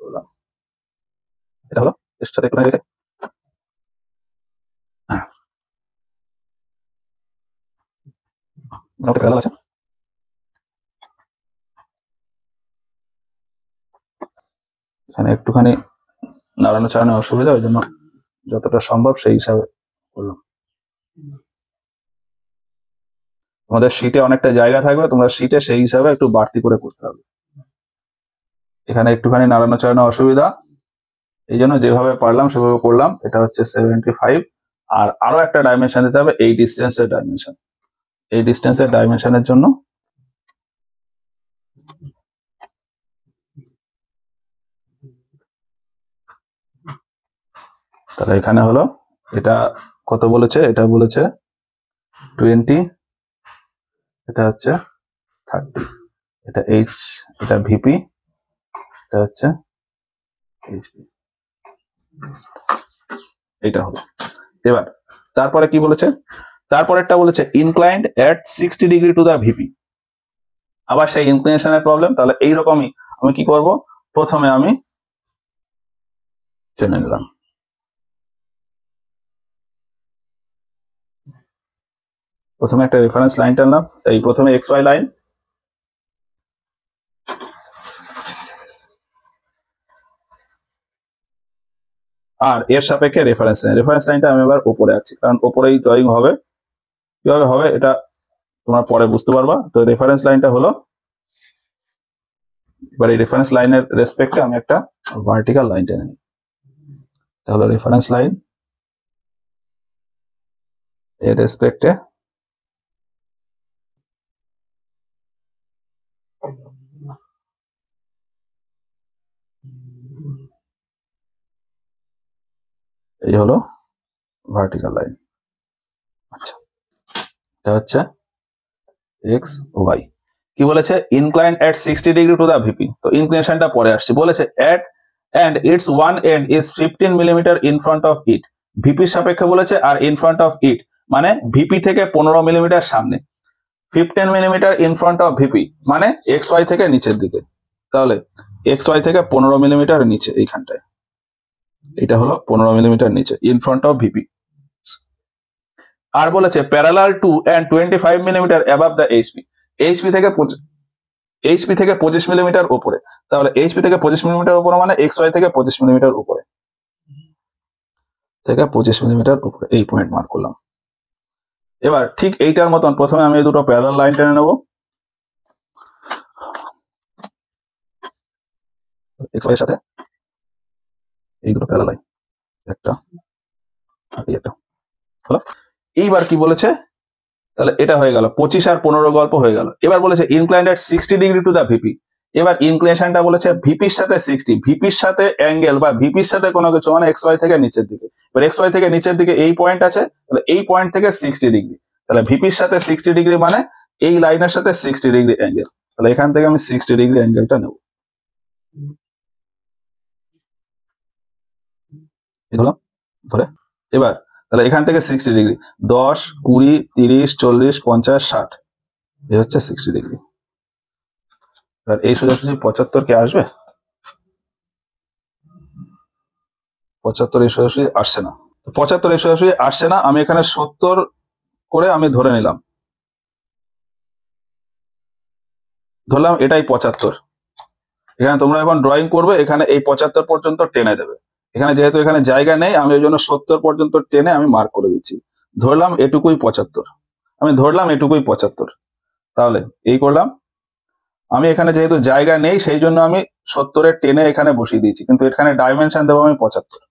করলাম, এটা হলো এর সাথে একটু রেখে আছে। এখানে একটুখানি নাড়ানো চাড়ানো অসুবিধা, ওই জন্য যতটা সম্ভব সেই হিসাবে করলাম। তোমাদের শীটে অনেকটা জায়গা থাকবে, তোমরা শীটে সেই হিসাবে একটু বাড়তি করে করতে হবে। এখানে একটুখানি নাড়ানো চাড়ানো অসুবিধা, এই জন্য যেভাবে পারলাম সেভাবে করলাম। এটা হচ্ছে 75। আর আরো একটা ডাইমেনশন দিতে হবে, এই ডিস্টেন্সের ডাইমেনশন। এই ডিস্টেন্সের ডাইমেনশনের জন্য তাহলে এখানে হলো এটা কত বলেছে, এটা বলেছে 20, এটা হচ্ছে 30, এটা এইচ, এটা ভিপি, এটা হচ্ছে এইচপি, এটা হলো। এবার তারপরে কি বলেছে, তারপরেরটা বলেছে inclined at 60 degree to the VP. আবার সেই ইনক্লিনেশনের প্রবলেম। তাহলে এইরকমই আমি কি করব, প্রথমে আমি টেনে নিলাম, প্রথমে একটা রেফারেন্স লাইন টানলাম। এই প্রথমে এক্স ওয়াই লাইন, আর এর সাপেক্ষে রেফারেন্স লাইনটা আমি এবার উপরে আছি, কারণ উপরেই ড্রয়িং হবে। কিভাবে হবে এটা তোমরা পরে বুঝতে পারবা। তো রেফারেন্স লাইনটা হলো, এবার এই রেফারেন্স লাইনের রেসপেক্টে আমি একটা ভার্টিক্যাল লাইন টেনে নিই। এটা হলো রেফারেন্স লাইন, এর রেসপেক্টে এই হলো ভার্টিক্যাল লাইন। আচ্ছা, এটা হচ্ছে এক্স ওয়াই। কি বলেছে, inclined at 60 degree to the VP. তো ইনক্লিনেশনটা পরে আসছে। বলেছে at end its one end is 15 millimetre in front of it. ভিপির সাপেক্ষে বলেছে, আর ইন ফ্রন্ট অফ ইট মানে ভিপি থেকে 15 মিলিমিটার সামনে। 15 millimetre in front of VP মানে এক্স ওয়াই থেকে নিচের দিকে। তাহলে এক্স ওয়াই থেকে 15 মিলিমিটার নিচে এইখানটায়, এটা হলো 15 মিলিমিটার নিচে ইন ফ্রন্ট অফ ভিপি। আর বলেছে parallel to and 25 millimeter above the HP. HP থেকে এইচপি থেকে 25 মিলিমিটার উপরে, তাহলে এইচপি থেকে 25 মিলিমিটার উপরে মানে এক্স ওয়াই থেকে 25 মিলিমিটার উপরে, থেকে 25 মিলিমিটার উপরে, এই পয়েন্ট মার্ক করলাম। এবার ঠিক এইটার মতন প্রথমে আমি এই দুটো প্যারালাল লাইন টেনে নেবো, এক্স ওয়াই এর সাথে এই দুটো প্যারালাল লাইন, একটা আর এই একটা হলো। এইবার কি বলেছে, তাহলে এটা হয়ে গেল 25 আর 15 গল্প হয়ে গেল। এবার বলেছে inclined at 60 degree to the VP. এবার ইনক্লিনেশনটা বলেছে ভিপির সাথে 60, ভিপির সাথে অ্যাঙ্গেল বা ভিপির সাথে কোনো কিছু মানে এক্স ওয়াই থেকে নিচের দিকে। এবার এক্স ওয়াই থেকে নিচের দিকে এই পয়েন্ট আছে, তাহলে এই পয়েন্ট থেকে 60 ডিগ্রি, তাহলে ভিপির সাথে 60 ডিগ্রি মানে এই লাইনের সাথে 60 ডিগ্রি অ্যাঙ্গেল, তাহলে এখান থেকে আমি 60 ডিগ্রি অ্যাঙ্গেলটা নেব, ধরলাম ধরে। এবার তাহলে এখান থেকে 60 ডিগ্রি, 10, 20, 30, 40, 50, 60, এই হচ্ছে 60 ডিগ্রি। আর এই সোজাসুজি 75 কে আসবে? 75 এই সোজাসুজি আসছে না, 75 এই সোজাসুজি আসছে না, আমি এখানে 70 করে আমি ধরে নিলাম, ধরলাম এটাই 75। এখানে তোমরা এখন ড্রয়িং করবে, এখানে এই 75 পর্যন্ত টেনে দেবে। এখানে যেহেতু এখানে জায়গা নেই, আমি ওই জন্য 70 পর্যন্ত টেনে আমি মার্ক করে দিচ্ছি, ধরলাম এটুকুই 75, আমি ধরলাম এটুকুই 75। তাহলে এই করলাম, আমি এখানে যেহেতু জায়গা নেই সেই জন্য আমি 70 টেনে এখানে বসিয়ে দিয়েছি, কিন্তু এখানে ডাইমেনশন দেবো আমি 75।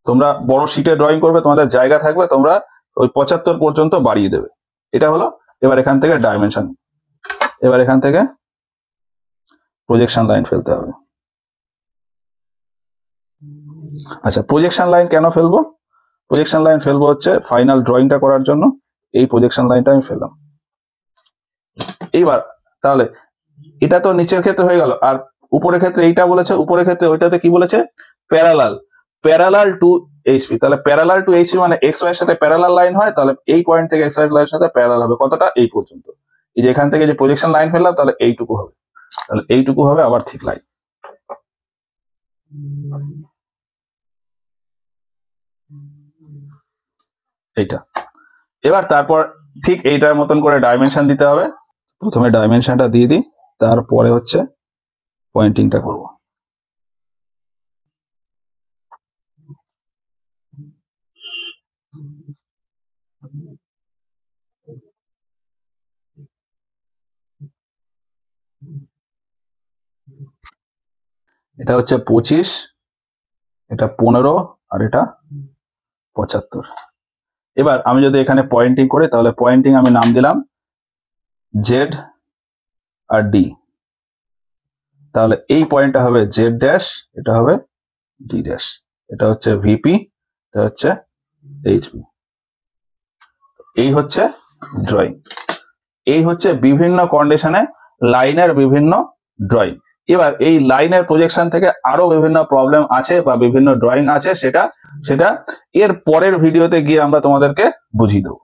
তোমরা বড় শিটে ড্রয়িং করবে, তোমাদের জায়গা থাকবে, তোমরা ওই 75 পর্যন্ত বাড়িয়ে দেবে। এটা হলো। এবার এখান থেকে ডাইমেনশন, এবার এখান থেকে প্রজেকশন লাইন ফেলতে হবে। আচ্ছা, প্রজেকশন লাইন কেন ফেলবো? প্রজেকশন লাইন ফেলবো হচ্ছে ফাইনাল ড্রয়িংটা করার জন্য, এই প্রজেকশন লাইনটা আমি ফেললাম। এইবার তাহলে এটা তো নিচের ক্ষেত্রে হয়ে গেল, আর উপরের ক্ষেত্রে এইটা বলেছে, উপরের ক্ষেত্রে ওইটাতে কি বলেছে, প্যারালাল টু এইচপি। তাহলে প্যারালাল টু এইচপি মানে এক্স ওয়াই এর সাথে প্যারালাল লাইন হয়, তাহলে এই পয়েন্ট থেকে এক্স ওয়াই লাইনের সাথে প্যারালাল হবে কতটা, এই পর্যন্ত। এই যে এখান থেকে যে প্রজেকশন লাইন ফেললাম, তাহলে এইটুকু হবে, তাহলে এইটুকু হবে আবার ঠিক লাইন। এইটা এবার তারপর ঠিক এইটার মতন করে ডাইমেনশন দিতে হবে। প্রথমে ডাইমেনশনটা দিয়ে দিই, তারপরে হচ্ছে পয়েন্টিংটা করব। এটা হচ্ছে 25, এটা 15, আর এটা 75। এবার আমি যদি এখানে পয়েন্টিং করি, তাহলে পয়েন্টিং আমি নাম দিলাম জেড আর ডি, তাহলে এই পয়েন্টটা হবে জেড ড্যাশ, এটা হবে ডি ড্যাশ, এটা হচ্ছে ভিপি, এটা হচ্ছে এইচপি। এই হচ্ছে ড্রয়িং, এই হচ্ছে বিভিন্ন কন্ডিশনে লাইনের বিভিন্ন ড্রয়িং। এবার এই লাইনের প্রজেকশন থেকে আরো বিভিন্ন প্রবলেম আছে বা বিভিন্ন ড্রয়িং আছে, সেটা এর পরের ভিডিওতে গিয়ে আমরা তোমাদেরকে বুঝিয়ে দেবো।